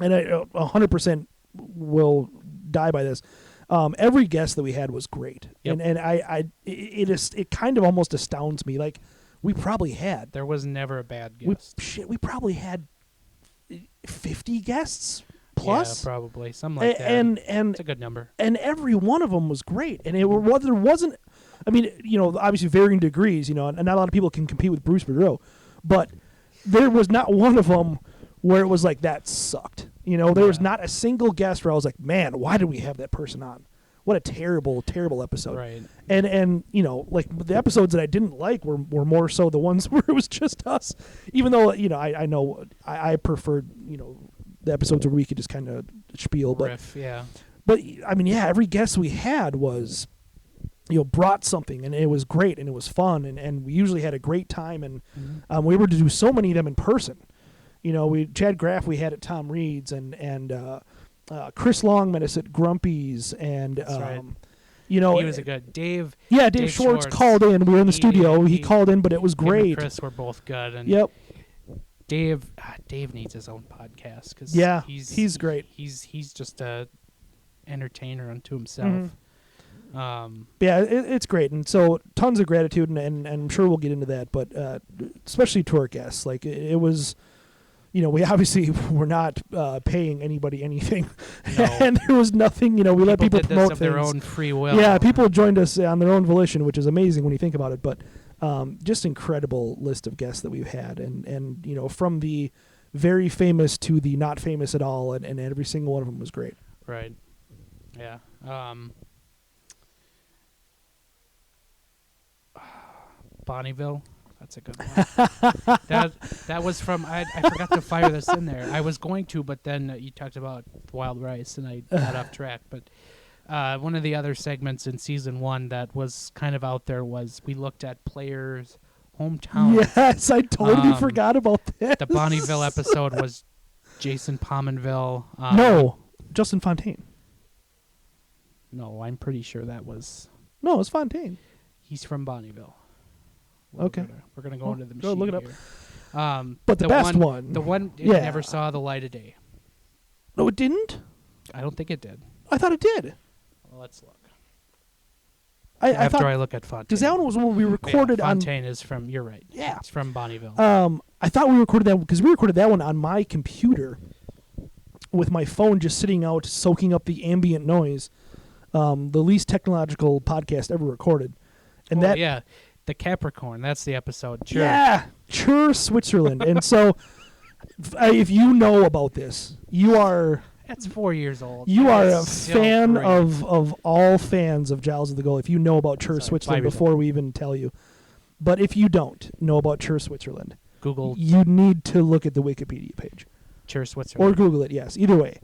and I 100% will die by this. Every guest that we had was great, Yep. and it kind of almost astounds me. Like, we probably had There was never a bad guest. we probably had 50 guests plus, Yeah, probably something like that. and It's a good number. and every one of them was great, and there wasn't. I mean, obviously varying degrees, and not a lot of people can compete with Bruce Boudreau, but there was not one of them where it was like that sucked. There was not a single guest where I was like, man, why did we have that person on? What a terrible, terrible episode. Right. And like the episodes that I didn't like were more so the ones where it was just us. Even though I know I preferred the episodes where we could just kind of spiel, Riff, yeah. but I mean, yeah, every guest we had was brought something, and it was great, and it was fun, and we usually had a great time, and we were to do so many of them in person. Chad Graff we had at Tom Reed's, and Chris Long met us at Grumpy's, and That's right. he was a good Dave. Yeah, Dave Schwartz called in. We were in the studio. He called in, but it was Him and great. Chris were both good. And Yep. Dave needs his own podcast because Yeah, he's great. He's just a entertainer unto himself. Yeah, it's great, and so tons of gratitude, and I'm sure we'll get into that, but especially to our guests. Like, it was, we obviously were not paying anybody anything, No. and there was nothing. We let people did promote this of things their own free will. Yeah, people joined us on their own volition, which is amazing when you think about it. But just incredible list of guests that we've had, and from the very famous to the not famous at all, and every single one of them was great. Right. Yeah. Bonneville. That's a good one. that was from. I forgot to fire this in there. I was going to, but then you talked about Wild Rice, and I got off track. But one of the other segments in season 1 that was kind of out there was we looked at players' hometowns. Yes, I totally forgot about that. The Bonneville episode was Jason Pominville. No, Justin Fontaine. No, I'm pretty sure that was. No, it was Fontaine. He's from Bonneville. Okay. We're gonna go Well, into the go machine look it up. here. But the best one. The one it Yeah. never saw the light of day. No, it didn't? I don't think it did. I thought it did. Well, let's look. I After thought, I look at Fontaine. because that one was when we recorded yeah, on. Fontaine is from. You're right. Yeah. It's from Bonneville. I thought we recorded that because we recorded that one on my computer with my phone just sitting out soaking up the ambient noise. The least technological podcast ever recorded. And Oh, that yeah, the Capricorn. That's the episode. Sure. Yeah, Chur, Switzerland. And so if you know about this, you are That's 4 years old. a That's still fan great. of all fans of Giles of the Goal if you know about Chur, Sorry, Switzerland 5 years before we even tell you. But if you don't know about Chur, Switzerland, Google you need to look at the Wikipedia page. Chur, Or Switzerland. Google it, yes. Either way.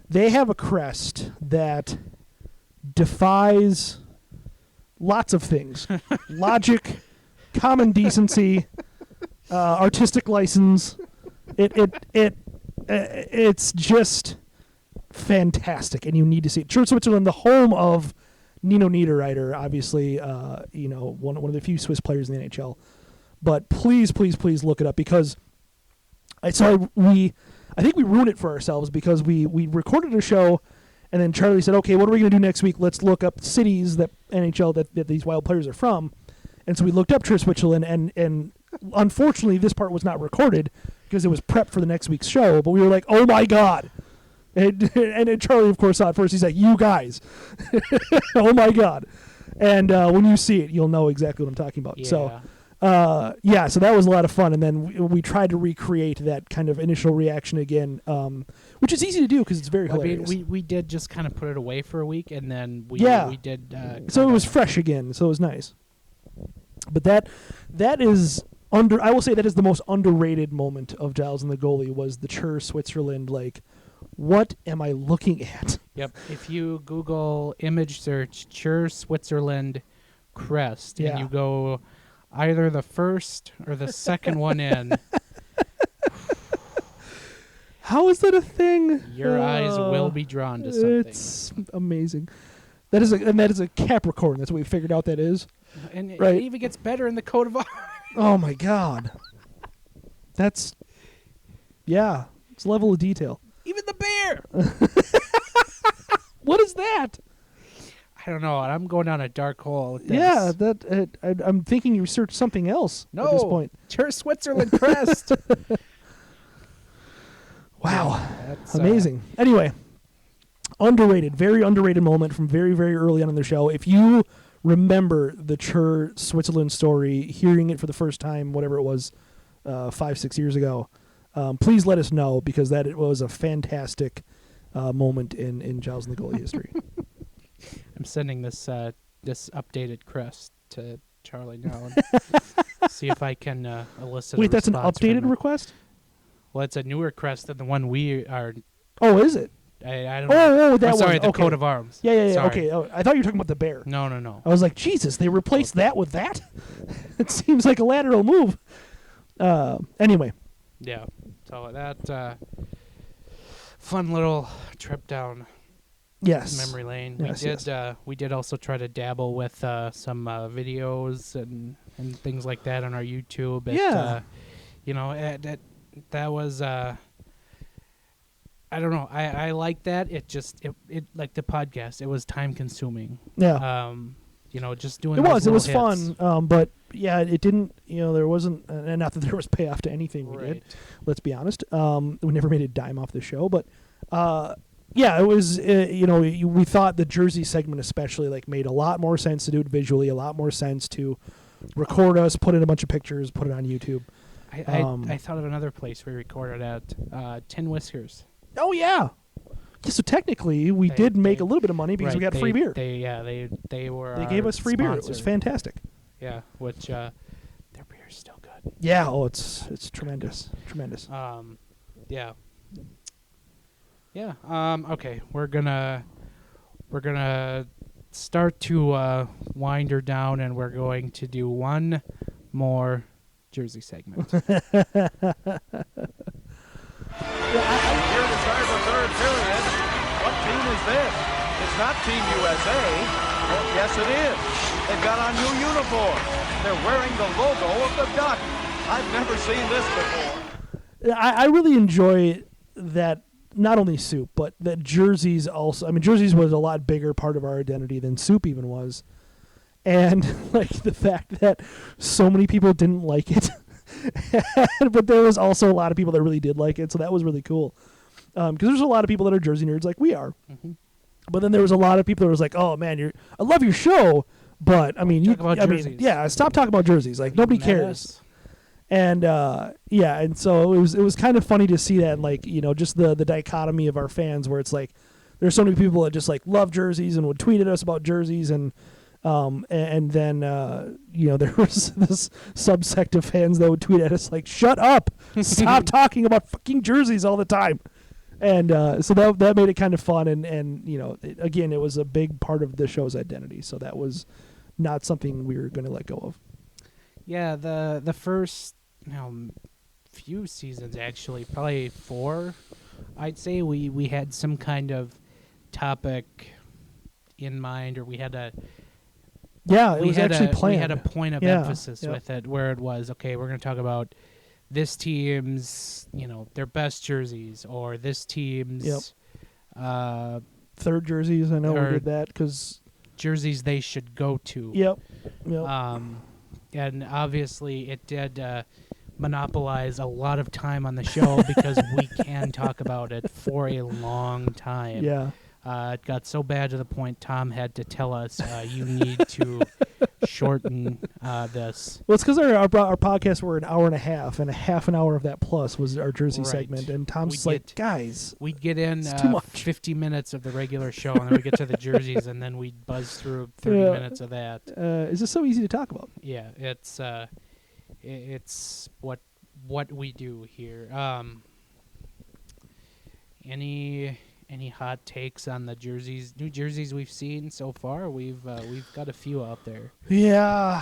They have a crest that defies lots of things. Logic, common decency, artistic license. It's just fantastic, and you need to see it. Church Switzerland, the home of Nino Niederreiter, obviously, one of the few Swiss players in the NHL. But please, please, please look it up, because I think we ruined it for ourselves, because we recorded a show, and then Charlie said, okay, what are we going to do next week? Let's look up cities that NHL that these Wild players are from. And so we looked up Church Switzerland, and unfortunately this part was not recorded because it was prepped for the next week's show, but we were like, oh my God. And Charlie, of course, saw it first. He's like, you guys. Oh my God. And when you see it, you'll know exactly what I'm talking about. Yeah. So so that was a lot of fun, and then we tried to recreate that kind of initial reaction again, which is easy to do because it's very hilarious. I mean, we did just kind of put it away for a week, and then we did. So it was fresh again, so it was nice. But that is I will say that is the most underrated moment of Giles and the Goalie, was the Chur Switzerland, like, what am I looking at? Yep. If you Google image search Chur Switzerland crest, and you go either the first or the second one in, how is that a thing? Your eyes will be drawn to something. It's amazing. That is a Capricorn. That's what we figured out that is. And it Right. even gets better in the coat of arms. Oh my God. It's level of detail. Even the bear. What is that? I don't know. I'm going down a dark hole with this. Yeah, I'm thinking you searched something else No. at this point. Chur Switzerland crest. Wow. That's, Amazing. Anyway, very underrated moment from very, very early on in the show. If you remember the Chur Switzerland story, hearing it for the first time, whatever it was, 5-6 years ago, please let us know, because it was a fantastic moment in Giles and the Goalie history. I'm sending this updated crest to Charlie now and see if I can elicit. Wait, a that's an response from updated him. request? Well, it's a newer crest than the one we are. Oh, is it? I don't know. Oh, that Or, sorry, one. the Okay. coat of arms. Yeah. Sorry. Okay. Oh, I thought you were talking about the bear. No. I was like, Jesus, they replaced that with that? It seems like a lateral move. Anyway. Yeah. So that fun little trip down Yes. memory lane. Yes, We did also try to dabble with some videos and things like that on our YouTube. Yeah. That was. I don't know. I like that. It like the podcast. It was time consuming. Yeah. Just doing. It those was little fun. hits. But yeah, it didn't, there wasn't, and not that there was payoff to anything we did. Right. Let's be honest. We never made a dime off the show, but it was, we thought the Jersey segment especially, like, made a lot more sense to do it visually, a lot more sense to record us, put in a bunch of pictures, put it on YouTube. I thought of another place we recorded at Tin Whiskers. Oh, yeah. So technically, we did make a little bit of money because we got free beer. They were. They gave our us free beer. It was sponsor. fantastic. Yeah, which their beer is still good. Yeah. Oh, it's tremendous. Tremendous. Yeah. Okay, we're gonna start to wind her down, and we're going to do one more Jersey segment. Here to start the third period. What team is this? It's not Team USA. Oh, yes, it is. They've got on new uniforms. They're wearing the logo of the Duck. I've never seen this before. I really enjoy that, not only Soup, but that Jerseys also. I mean, Jerseys was a lot bigger part of our identity than Soup even was. And, like, the fact that so many people didn't like it. But there was also a lot of people that really did like it, so that was really cool. Because there's a lot of people that are Jersey nerds like we are. Mm-hmm. But then there was a lot of people that was like, "Oh man, I love your show, but I mean, Talk about jerseys. stop talking about jerseys. Like, nobody Mad cares." us. And and so it was kind of funny to see that, like, just the dichotomy of our fans, where it's like there's so many people that just, like, love jerseys and would tweet at us about jerseys, and then there was this subsect of fans that would tweet at us like, "Shut up, stop talking about fucking jerseys all the time." And so that made it kind of fun, and again, it was a big part of the show's identity. So that was not something we were going to let go of. Yeah, the first few seasons, actually, probably 4. I'd say we had some kind of topic in mind, or we had a Yeah, it was actually planned. We had a point of emphasis with it, where it was, okay, we're going to talk about this team's, their best jerseys, or this team's third jerseys. I know we or did that because jerseys they should go to. Yep. And obviously it did monopolize a lot of time on the show because we can talk about it for a long time. Yeah. It got so bad to the point Tom had to tell us, you need to shorten this. Well, it's because our podcasts were an hour and a half an hour of that plus was our jersey segment, and Tom's guys, we'd get in too much. 50 minits of the regular show, and then we get to the jerseys, and then we'd buzz through 30 minutes of that. Is this so easy to talk about? Yeah, it's what we do here. Any hot takes on the new jerseys we've seen so far? We've got a few out there. Yeah,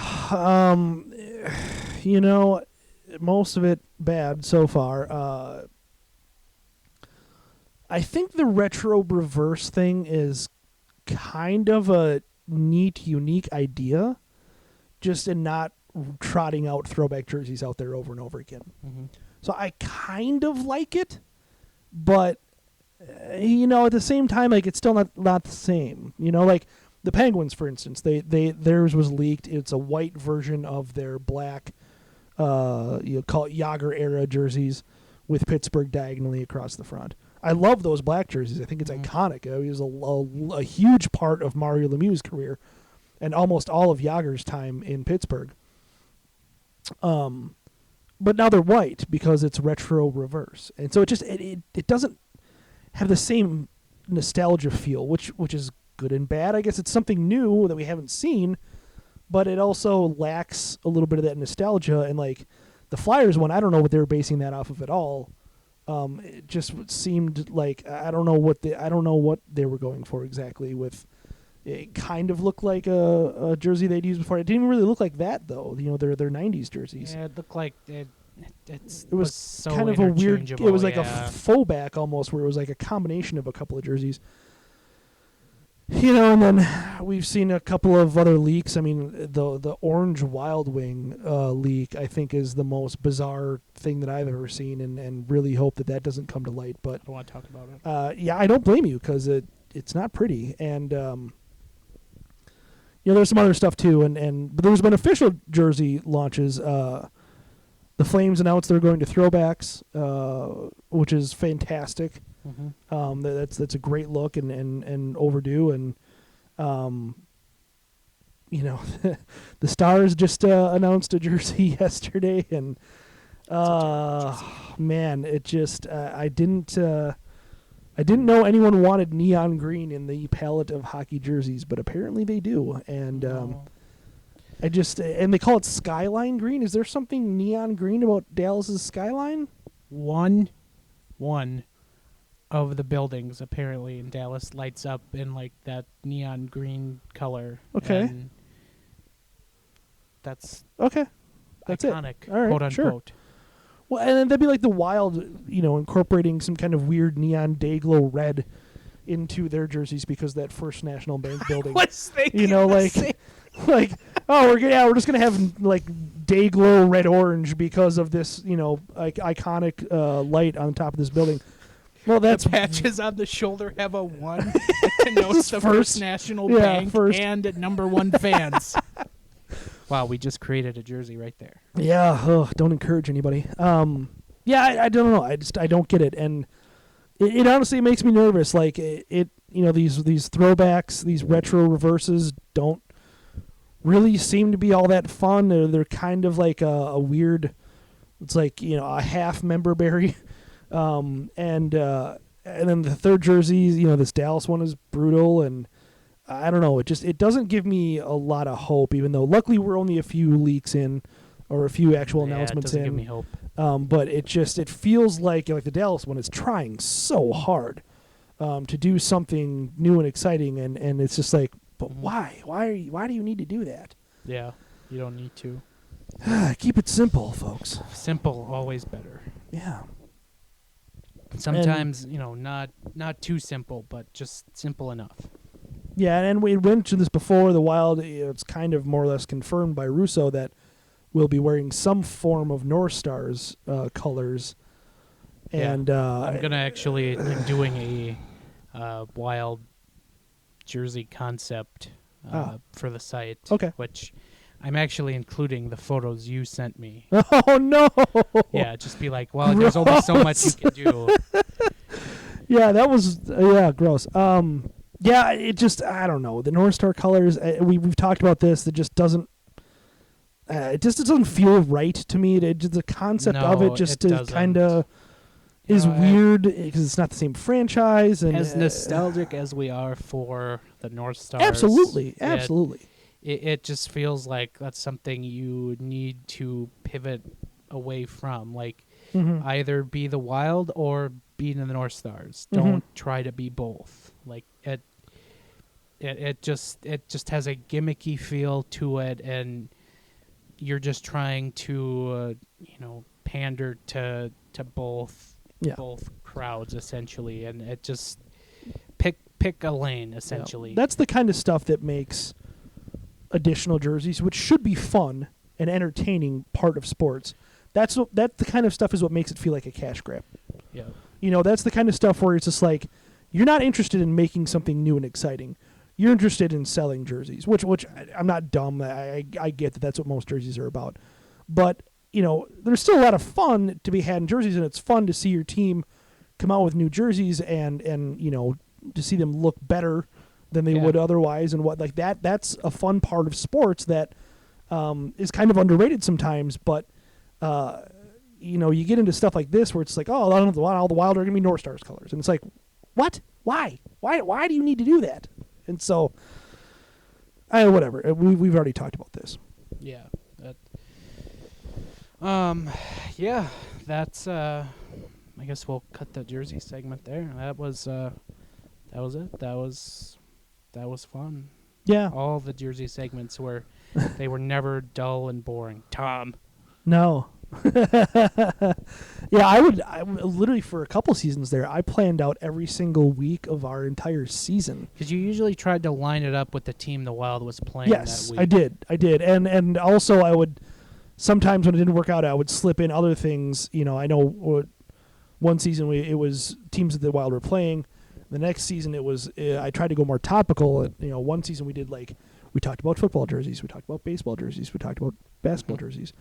most of it bad so far. I think the retro reverse thing is kind of a neat, unique idea, just in not trotting out throwback jerseys out there over and over again. Mm-hmm. So I kind of like it, but at the same time, like, it's still not the same. Like the Penguins, for instance, theirs was leaked. It's a white version of their black, call it Yager era jerseys with Pittsburgh diagonally across the front. I love those black jerseys. I think it's iconic. It was a huge part of Mario Lemieux's career and almost all of Yager's time in Pittsburgh. But now they're white because it's retro reverse, and so it doesn't have the same nostalgia feel, which is good and bad. I guess it's something new that we haven't seen, but it also lacks a little bit of that nostalgia. And like the Flyers one, I don't know what they were basing that off of at all. It just seemed like I don't know what they were going for exactly. With it, kind of looked like a jersey they'd used before. It didn't really look like that though. Their '90s jerseys. Yeah, it looked like it was so kind of a weird. It was like a faux back almost, where it was like a combination of a couple of jerseys. And then we've seen a couple of other leaks. I mean, the Orange Wild Wing leak, I think, is the most bizarre thing that I've ever seen, and really hope that doesn't come to light. But I don't want to talk about it. Yeah, I don't blame you because it's not pretty, and there's some other stuff too, but there's been official jersey launches. The Flames announced they're going to throwbacks, which is fantastic. Mm-hmm. That's a great look and overdue. And the Stars just announced a jersey yesterday, and man, it just I didn't know anyone wanted neon green in the palette of hockey jerseys, but apparently they do. And and they call it skyline green. Is there something neon green about Dallas's skyline? One of the buildings apparently in Dallas lights up in like that neon green color. Okay. And that's okay. That's iconic, it. All right, quote unquote. Sure. Well, and then that'd be like the Wild, incorporating some kind of weird neon day glow red into their jerseys because that First National Bank building. We're just gonna have like day glow red orange because of this, iconic light on top of this building. Well, that's the patches on the shoulder have a 1 that connotes the First National Bank and number 1 fans. Wow, we just created a jersey right there. Yeah, don't encourage anybody. I don't know. I don't get it, and it honestly makes me nervous. Like these throwbacks, these retro reverses don't really seem to be all that fun. They're kind of like a weird. It's like a half member berry, and then the third jerseys. This Dallas one is brutal, and I don't know. It doesn't give me a lot of hope. Even though luckily we're only a few leaks in, or a few actual announcements it doesn't in. Give me hope. But it feels like the Dallas one is trying so hard to do something new and exciting, and it's just like, but why? Why do you need to do that? Yeah, you don't need to. Keep it simple, folks. Simple, always better. Yeah. sometimes not too simple, but just simple enough. Yeah, and we mentioned this before. The Wild, it's kind of more or less confirmed by Russo that we'll be wearing some form of North Stars colors. And I'm gonna actually am doing a Wild jersey concept for the site. Okay. Which I'm actually including the photos you sent me. Oh no! Yeah, just be like, well, there's only so much you can do. Yeah, that was gross. Yeah, it just I don't know the North Star colors. We've talked about this. It just doesn't. It doesn't feel right to me. The concept of it just is kind of is weird because it's not the same franchise. And as nostalgic as we are for the North Stars, absolutely. It just feels like that's something you need to pivot away from. Like either be the Wild or be the North Stars. Don't try to be both. Like it just has a gimmicky feel to it, and you're just trying to pander to both crowds essentially, and it just pick a lane essentially. Yeah. That's the kind of stuff that makes additional jerseys, which should be fun and entertaining, part of sports. That's the kind of stuff is what makes it feel like a cash grab. Yeah. That's the kind of stuff where it's just like you're not interested in making something new and exciting. You're interested in selling jerseys, which I'm not dumb. I get that that's what most jerseys are about. But, there's still a lot of fun to be had in jerseys, and it's fun to see your team come out with new jerseys and to see them look better than they would otherwise, and what like that. That's a fun part of sports that is kind of underrated sometimes. But you get into stuff like this where it's like, oh, all the Wild are going to be North Stars colors, and it's like, what? Why do you need to do that? And so, whatever. We've already talked about this. Yeah. Yeah. That's. I guess we'll cut the jersey segment there. That was it. That was fun. Yeah. All the jersey segments were never dull and boring. Tom. No. Yeah, I would literally for a couple seasons there, I planned out every single week of our entire season. Because you usually tried to line it up with the team the Wild was playing yes, that week. I did. And also I would, sometimes when it didn't work out, I would slip in other things. I know one season it was teams that the Wild were playing. The next season it was, I tried to go more topical. One season we talked about football jerseys, we talked about baseball jerseys, we talked about basketball jerseys.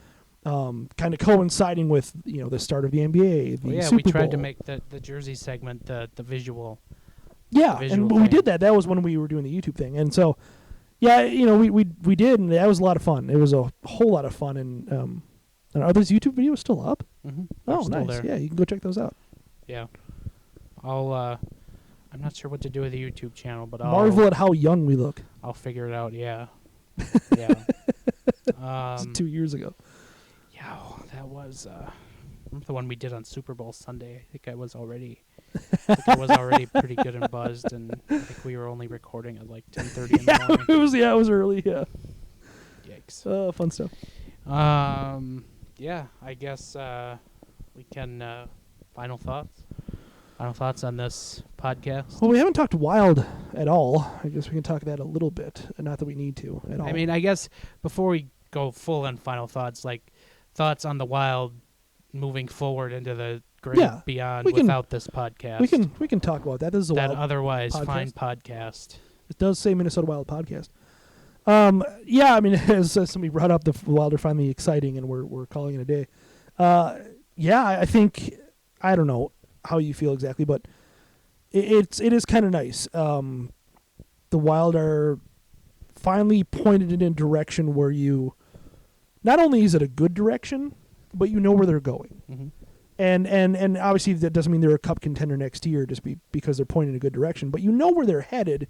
Kind of coinciding with the start of the NBA, the Super we tried Bowl. to make the jersey segment the visual. Yeah, the visual and thing. we did that. That was when we were doing the YouTube thing, and so we did, and that was a lot of fun. It was a whole lot of fun, and are those YouTube videos still up? Mm-hmm. Oh, still nice. there. Yeah, you can go check those out. Yeah, I'm not sure what to do with the YouTube channel, but Marvel at how young we look. I'll figure it out. Yeah, yeah. 2 years ago. Yeah, that was the one we did on Super Bowl Sunday. I think I was already pretty good and buzzed, and I think we were only recording at like 10:30 in the morning. It was early. Yeah. Yikes. Fun stuff. Yeah, I guess we can final thoughts on this podcast. Well, we haven't talked Wild at all. I guess we can talk that a little bit. Not that we need to at all. I mean, I guess before we go full on final thoughts, like thoughts on the Wild moving forward into the great beyond without this podcast. We can talk about that. This is a that Wild otherwise podcast. fine podcast. It does say Minnesota Wild podcast. Yeah, I mean, as somebody brought up, the Wild are finally exciting, and we're calling it a day. Yeah, I think, I don't know how you feel exactly, but it is kind of nice. The Wild are finally pointed in a direction where you, not only is it a good direction, but you know where they're going. Mm-hmm. And obviously that doesn't mean they're a cup contender next year just because they're pointing in a good direction, but you know where they're headed.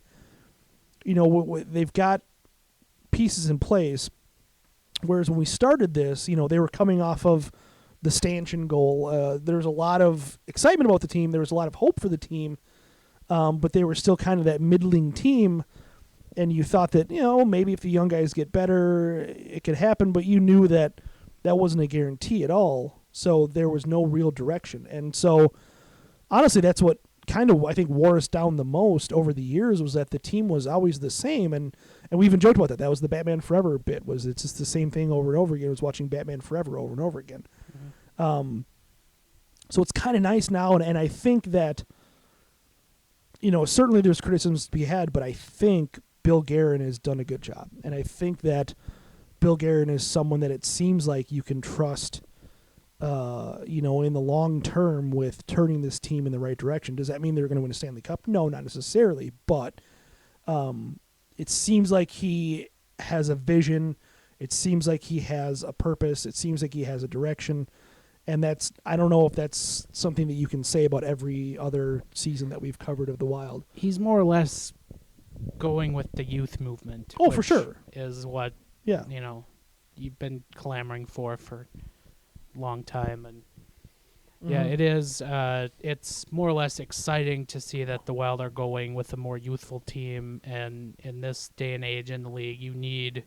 They've got pieces in place, whereas when we started this, they were coming off of the stanchion goal. There was a lot of excitement about the team. There was a lot of hope for the team, but they were still kind of that middling team, and you thought that, maybe if the young guys get better, it could happen, but you knew that wasn't a guarantee at all, so there was no real direction. And so honestly, that's what kind of I think wore us down the most over the years was that the team was always the same, and we even joked about that. That was the Batman Forever bit. Was it's just the same thing over and over again. It was watching Batman Forever over and over again. So it's kind of nice now, and I think that certainly there's criticisms to be had, but I think Bill Guerin has done a good job, and I think that Bill Guerin is someone that it seems like you can trust. In the long term with turning this team in the right direction. Does that mean they're going to win a Stanley Cup? No, not necessarily, but it seems like he has a vision. It seems like he has a purpose. It seems like he has a direction. And I don't know if that's something that you can say about every other season that we've covered of the Wild. He's more or less going with the youth movement. Oh, for sure. Is what, you've been clamoring for long time, and it is it's more or less exciting to see that the Wild are going with a more youthful team, and in this day and age in the league you need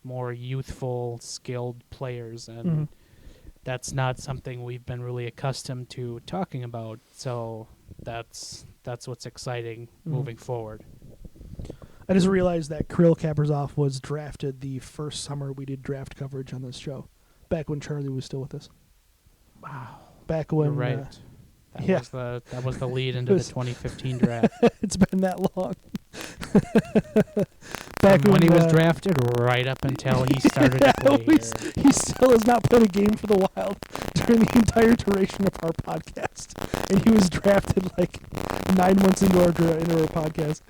more youthful skilled players, and that's not something we've been really accustomed to talking about, so that's what's exciting moving forward. I just realized that Kirill Kaprizov was drafted the first summer we did draft coverage on this show. Back when Charlie was still with us. Wow. Back when... You're right. That was the lead into the 2015 draft. It's been that long. Back when he was drafted, right up until he started to play here. He still has not played a game for the Wild during the entire duration of our podcast. And he was drafted 9 months into our podcast.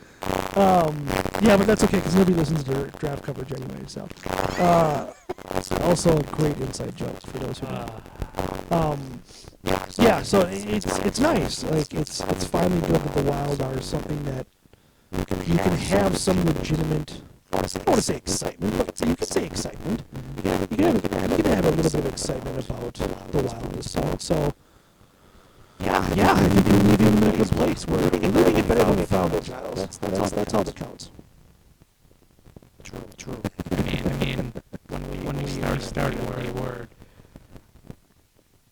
But that's okay because nobody listens to draft coverage anyway. So, also great inside jokes for those who know. So it's nice. It's finally good that the Wild are something that you can have some legitimate. I don't want to say excitement, but you can say excitement. You can have a little bit of excitement about the Wild this season. So, I think we're leaving in a good place. We're living it better than we found it, Giles. That's all that counts. True. I mean, when we started where we were,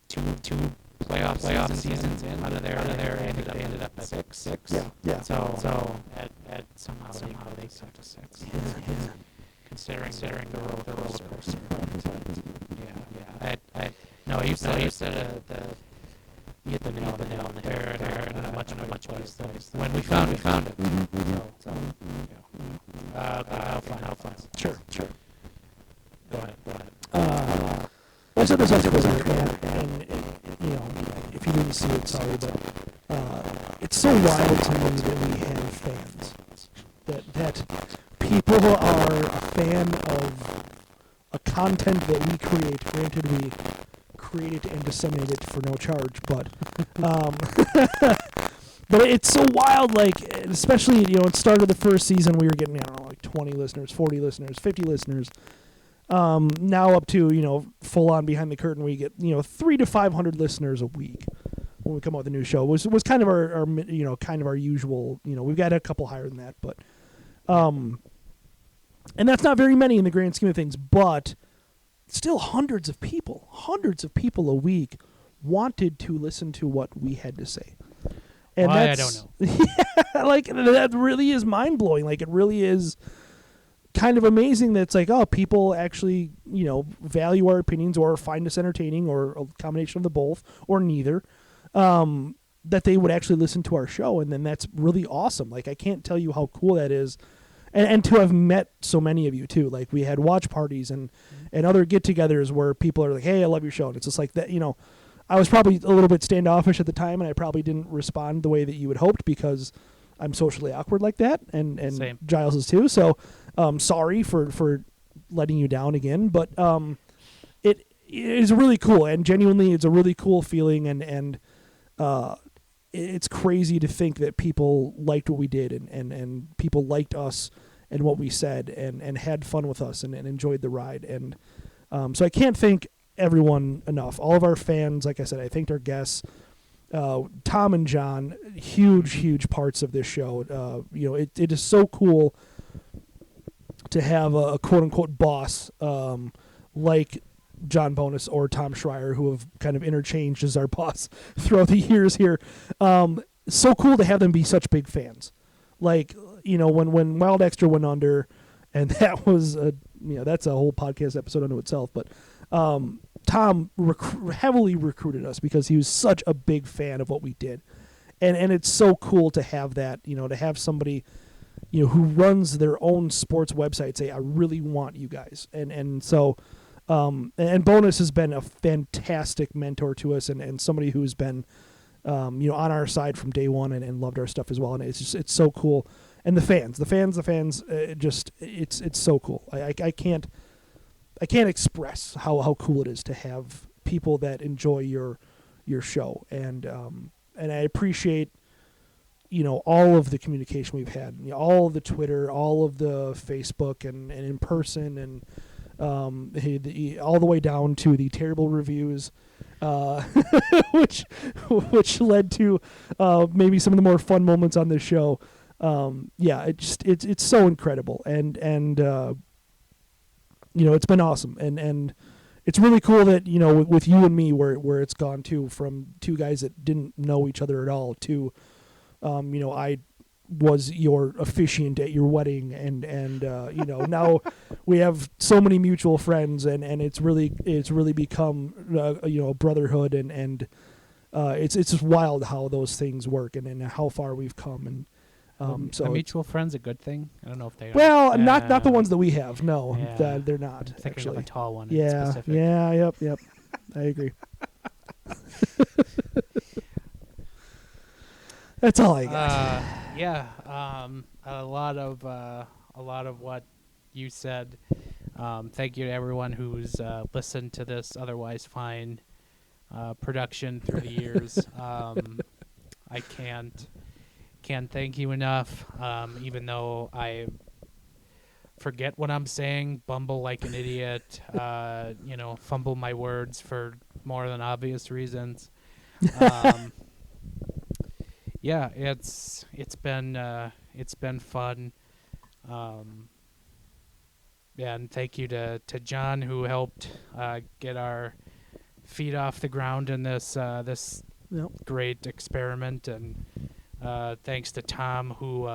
two playoff seasons in out of there ended up at six. Yeah. So at somehow they got to six. Yeah. Considering the roller coaster. Yeah. You said you hit the nail on the head in a much place. When we found it. So how fun. Sure. Go ahead. I said this on Twitter, and if you didn't see it, sorry, but it's so wild to me that we have fans. That people are a fan of a content that we create. Granted, we create it and disseminate it for no charge, but but it's so wild, especially, it started the first season, we were getting, 20 listeners, 40 listeners, 50 listeners. Now up to, full on behind the curtain, we get, 300 to 500 listeners a week when we come out with a new show. Was kind of our kind of our usual, we've got a couple higher than that, but, and that's not very many in the grand scheme of things, but still hundreds of people a week wanted to listen to what we had to say. And I don't know. That really is mind blowing. It really is kind of amazing that it's people actually, value our opinions or find us entertaining or a combination of the both or neither, that they would actually listen to our show. And then that's really awesome. I can't tell you how cool that is. And to have met so many of you too. We had watch parties and other get-togethers where people are like, hey, I love your show. And it's just like that, I was probably a little bit standoffish at the time, and I probably didn't respond the way that you had hoped because I'm socially awkward like that, and Same. Giles is too. So sorry for letting you down again. But it is really cool, and genuinely it's a really cool feeling, and it's crazy to think that people liked what we did and people liked us and what we said and had fun with us and enjoyed the ride. And so I can't thank everyone enough. All of our fans, like I said, I thanked our guests, Tom and John, huge parts of this show. It is so cool to have a quote unquote boss like John Bonus or Tom Schreier, who have kind of interchanged as our boss throughout the years here. So cool to have them be such big fans. Like, when Wild Extra went under, and that was that's a whole podcast episode unto itself. But Tom heavily recruited us because he was such a big fan of what we did, and it's so cool to have that. To have somebody, who runs their own sports website say, "I really want you guys," and so. And Bonus has been a fantastic mentor to us, and somebody who's been, on our side from day one and loved our stuff as well. And it's so cool. And the fans, it's so cool. I can't express how cool it is to have people that enjoy your show. And I appreciate, all of the communication we've had, all of the Twitter, all of the Facebook and in person and, all the way down to the terrible reviews, which led to maybe some of the more fun moments on this show. It's so incredible, and it's been awesome, and it's really cool that with you and me where it's gone to, from two guys that didn't know each other at all to I was your officiant at your wedding, and now we have so many mutual friends, and it's really become a brotherhood, and it's just wild how those things work, and how far we've come, and so a mutual friend's a good thing. I don't know if they are. Not the ones that we have. No, they're not. I'm thinking actually. of a tall one. Yeah, in specific. yep. I agree. That's all I got. A lot of what you said. Thank you to everyone who's listened to this otherwise fine production through the years. I can't thank you enough. Even though I forget what I'm saying, bumble like an idiot, fumble my words for more than obvious reasons. Yeah, it's been fun. And thank you to John, who helped get our feet off the ground in this great experiment, and thanks to Tom, who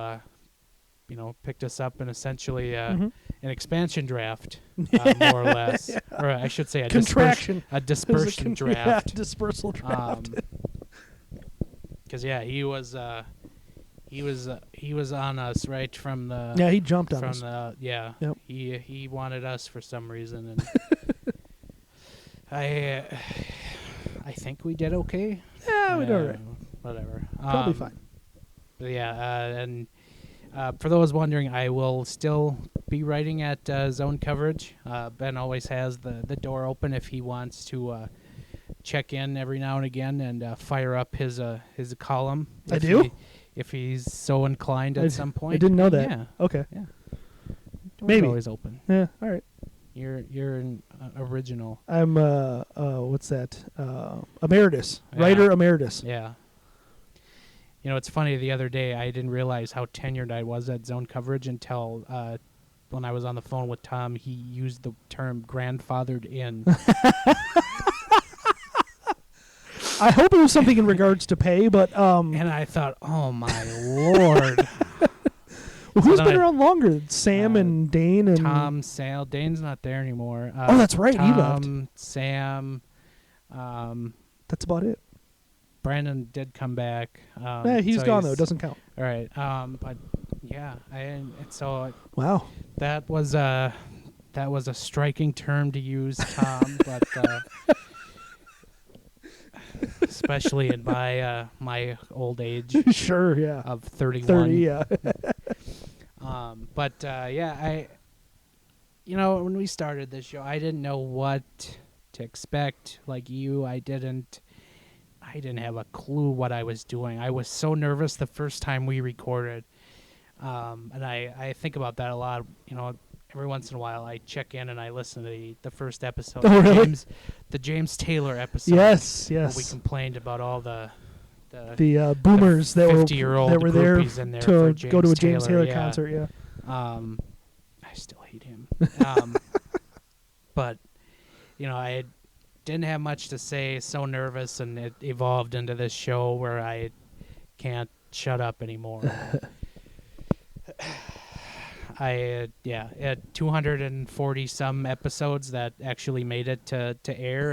picked us up in essentially an expansion draft, more or less, or I should say a contraction, a dispersion draft, dispersal draft. Because he was on us right from the he jumped on us yep. He wanted us for some reason, and I think we did okay. Yeah, we did all right. Whatever, probably fine. But and for those wondering, I will still be writing at Zone Coverage. Ben always has the door open if he wants to check in every now and again and fire up his column. I do? If he's so inclined at some point. I didn't know that. Yeah. Okay. Yeah. Door's Maybe. always open. Yeah, all right. You're an original. I'm what's that? Emeritus. Writer emeritus. Yeah. It's funny, the other day I didn't realize how tenured I was at Zone Coverage until when I was on the phone with Tom, he used the term grandfathered in. I hope it was something in regards to pay, but and I thought, oh my lord. Well, who's been around longer? Sam and Dane and Tom, Sal. Dane's not there anymore. Oh, that's right. Tom, he left. Sam. That's about it. Brandon did come back. He's gone though. It doesn't count. All right. But yeah, so wow. That was a striking term to use, Tom. But especially in my old age. Sure. Yeah. Of 31. 30. Yeah. But I when we started this show, I didn't know what to expect. Like you, I didn't have a clue what I was doing. I was so nervous the first time we recorded. And I think about that a lot. Every once in a while I check in and I listen to the first episode. Oh, really? The James Taylor episode. Yes. Where we complained about all the boomers that were there to go to a James Taylor Taylor concert. Yeah. I still hate him. But I didn't have much to say, so nervous, and it evolved into this show where I can't shut up anymore. I had 240 some episodes that actually made it to air,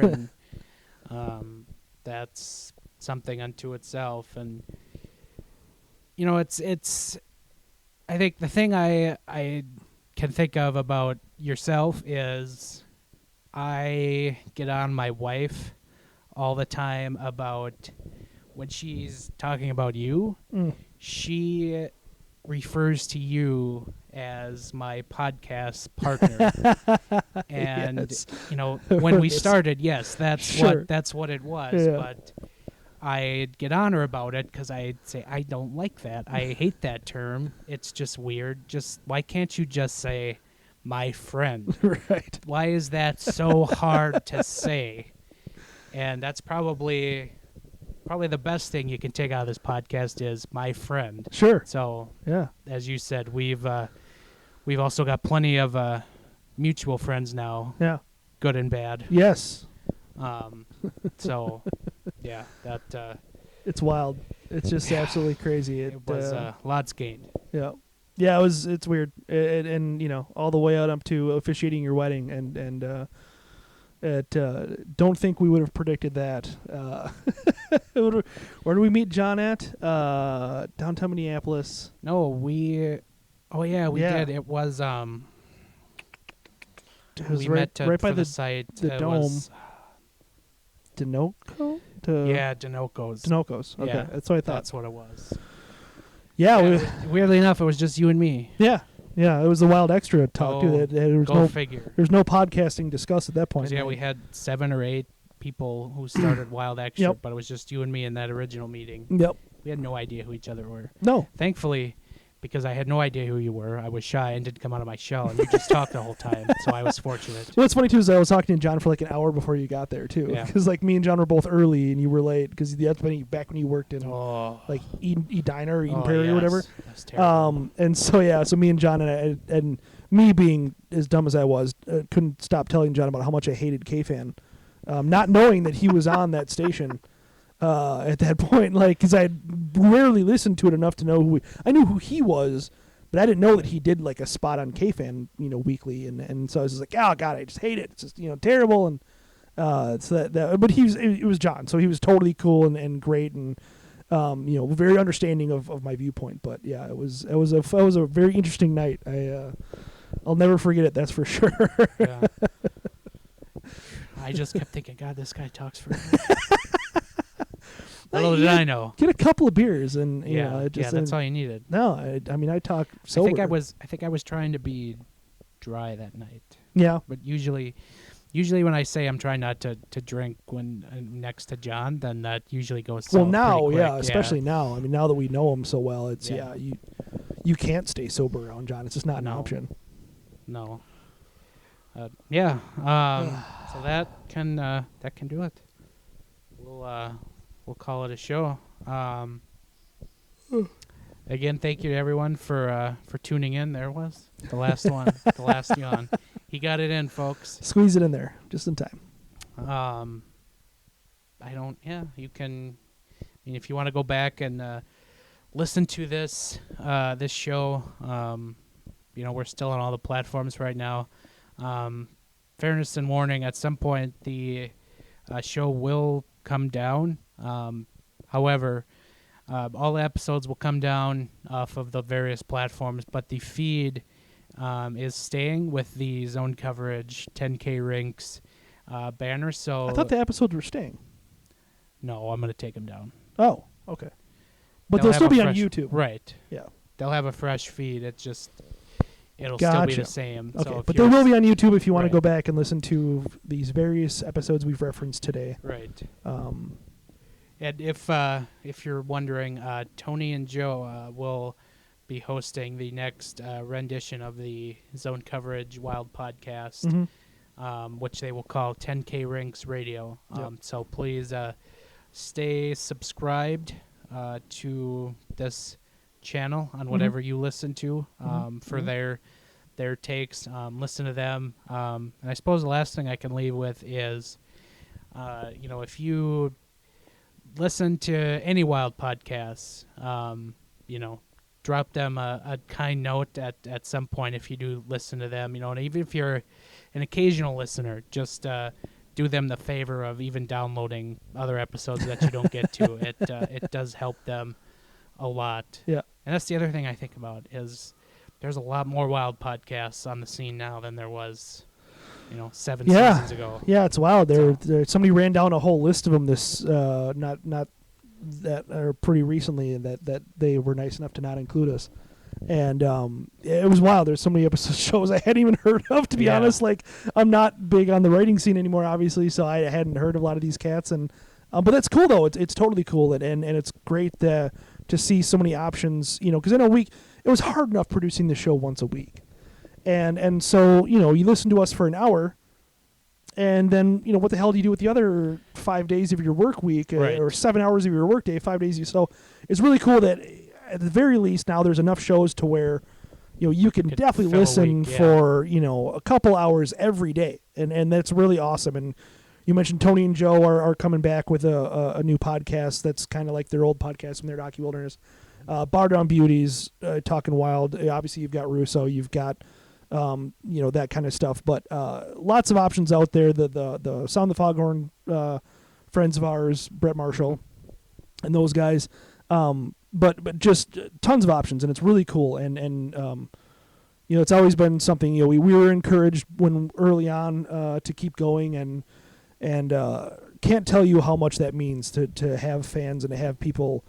and that's something unto itself. And it's I think the thing I can think of about yourself is I get on my wife all the time about when she's talking about you. She refers to you as my podcast partner. And Yes. when we started, yes, that's Sure. what it was. Yeah. But I'd get on her about it because I'd say, I don't like that. I hate that term. It's just weird. Just why can't you just say my friend? Right. Why is that so hard to say? And that's probably the best thing you can take out of this podcast is my friend. Sure. So Yeah. as you said, we've also got plenty of mutual friends now, Yeah. good and bad. Yes. So yeah, that It's wild. It's just absolutely crazy. it was lots gained. Yeah. Yeah, it's weird. And all the way out up to officiating your wedding and don't think we would have predicted that. Where did we meet John at? Downtown Minneapolis. No, we Yeah. did. It was It was we right, met right for by the site. the It dome. was- Dinoco? yeah, Dinoco's. Dinoco's. Okay, Yeah, that's what I thought. That's what it was. Yeah, Weirdly enough, it was just you and me. yeah. It was the Wild Extra talk too. There was Go no figure. there's no podcasting discussed at that point. 'Cause, yeah, we had 7 or 8 people who started Wild Extra, Yep. but it was just you and me in that original meeting. Yep. We had no idea who each other were. No. Thankfully, because I had no idea who you were, I was shy and didn't come out of my shell, and you just talked the whole time, so I was fortunate. What's funny too is I was talking to John for like an hour before you got there too, Yeah. because like me and John were both early and you were late because that's back when you worked in Oh, like Eden Diner or Eden oh, Prairie yes. or whatever. That's terrible. And so me and John and me being as dumb as I was, couldn't stop telling John about how much I hated K-Fan, not knowing that he was on that station at that point, like because I had rarely listened to it enough to know I knew who he was, but I didn't know that he did like a spot on K-Fan, weekly, and so I was just like, oh god, I just hate it. It's just terrible, and so that but it was John, so he was totally cool and great and. Very understanding of my viewpoint, but yeah, it was a very interesting night. I'll never forget it. That's for sure. Yeah. I just kept thinking, God, this guy talks forever. Little did I know. Get a couple of beers and That's all you needed. No, I mean I talk sober. I think I was trying to be dry that night. Yeah. But usually when I say I'm trying not to drink when I'm next to John, then that usually goes south Well, now, pretty quick. especially now. I mean, now that we know him so well, it's Yeah. you can't stay sober around John. It's just not an No. option. No. So that can do it. We'll call it a show. Again, thank you to everyone for tuning in. There was the last one, the last yawn. He got it in, folks. Squeeze it in there just in time. You can. I mean, if you want to go back and listen to this show, we're still on all the platforms right now. Fairness and warning: at some point, the show will come down. However, all the episodes will come down off of the various platforms, but the feed is staying with the Zone Coverage 10K Rinks banner. So I thought the episodes were staying. No, I'm going to take them down. Oh, okay. But They'll they'll still have a be on fresh- YouTube. Right. Yeah. They'll have a fresh feed. It'll still be Gotcha. the same. Okay, So but they will be on YouTube if you want to Right. go back and listen to these various episodes we've referenced today. Right. Um, And if you're wondering, Tony and Joe will be hosting the next rendition of the Zone Coverage Wild podcast, which they will call 10K Rinks Radio. Yep. So please stay subscribed to this channel on whatever you listen to for their their takes. Listen to them. And I suppose the last thing I can leave with is, if you listen to any Wild podcasts, drop them a kind note at some point if you do listen to them. And even if you're an occasional listener, just do them the favor of even downloading other episodes that you don't get to. It does help them a lot. Yeah. And that's the other thing I think about is there's a lot more Wild podcasts on the scene now than there was, 7 seasons ago. Yeah, it's wild. There somebody ran down a whole list of them this not that are pretty recently that they were nice enough to not include us. And it was wild. There's so many shows I hadn't even heard of, to be honest. Like, I'm not big on the writing scene anymore, obviously, so I hadn't heard of a lot of these cats. And but that's cool, though. It's totally cool, and it's great to see so many options. Because in a week, it was hard enough producing the show once a week, and so you listen to us for an hour, and then what the hell do you do with the other 5 days of your work week, or 7 hours of your work day, 5 days? So it's really cool that, at the very least, now there's enough shows to where you can definitely listen for a couple hours every day, and that's really awesome. And you mentioned Tony and Joe are coming back with a new podcast that's kind of like their old podcast from their Docu-Wilderness. Bar Down Beauties, Talking Wild. Obviously, you've got Russo, you've got that kind of stuff, but lots of options out there. The Sound the Foghorn friends of ours, Brett Marshall, and those guys. But just tons of options, and it's really cool. And it's always been something. We were encouraged when early on to keep going, and can't tell you how much that means to have fans and to have people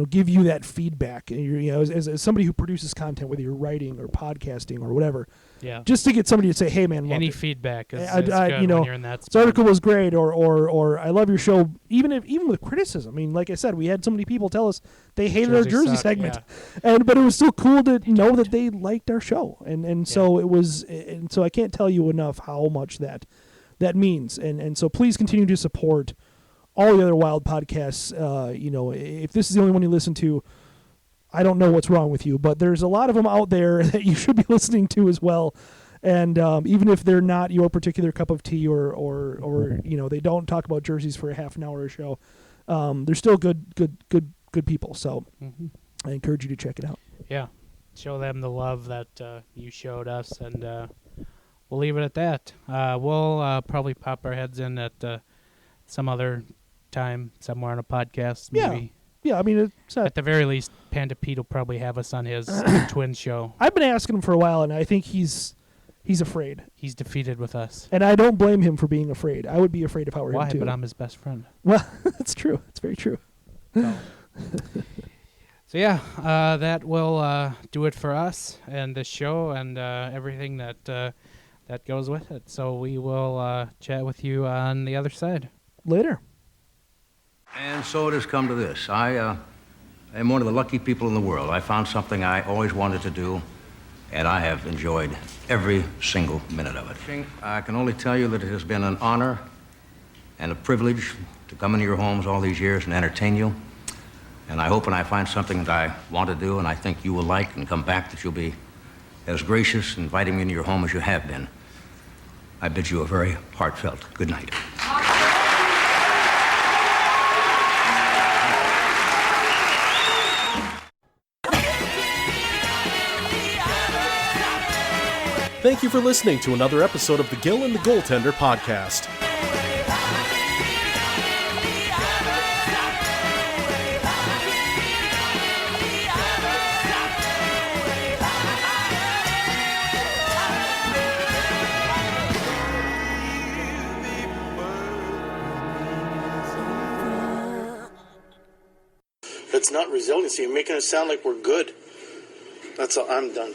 give you that feedback. And as somebody who produces content, whether you're writing or podcasting or whatever. Yeah. Just to get somebody to say, "Hey, man, any feedback is good when you're in that spot. This article was great," or "I love your show," even with criticism. I mean, like I said, we had so many people tell us they hated our Jersey segment, but it was still cool to know that they liked our show, and so it was, and so I can't tell you enough how much that means, and so please continue to support all the other Wild podcasts. If this is the only one you listen to, I don't know what's wrong with you, but there's a lot of them out there that you should be listening to as well. And even if they're not your particular cup of tea, or they don't talk about jerseys for a half an hour or show, they're still good people. So I encourage you to check it out. Yeah, show them the love that you showed us, and we'll leave it at that. We'll probably pop our heads in at some other time somewhere on a podcast, maybe. Yeah, I mean, it's at the very least, Panda Pete will probably have us on his twin show. I've been asking him for a while, and I think he's afraid. He's defeated with us. And I don't blame him for being afraid. I would be afraid if I were Why? him too. But I'm his best friend. Well, that's true. It's very true. So yeah, that will do it for us and the show and everything that goes with it. So we will chat with you on the other side. Later. And so it has come to this. I am one of the lucky people in the world. I found something I always wanted to do, and I have enjoyed every single minute of it. I can only tell you that it has been an honor and a privilege to come into your homes all these years and entertain you. And I hope when I find something that I want to do and I think you will like and come back, that you'll be as gracious inviting me into your home as you have been. I bid you a very heartfelt good night. Thank you for listening to another episode of the Gill and the Goaltender podcast. That's not resiliency. You're making it sound like we're good. That's all. I'm done.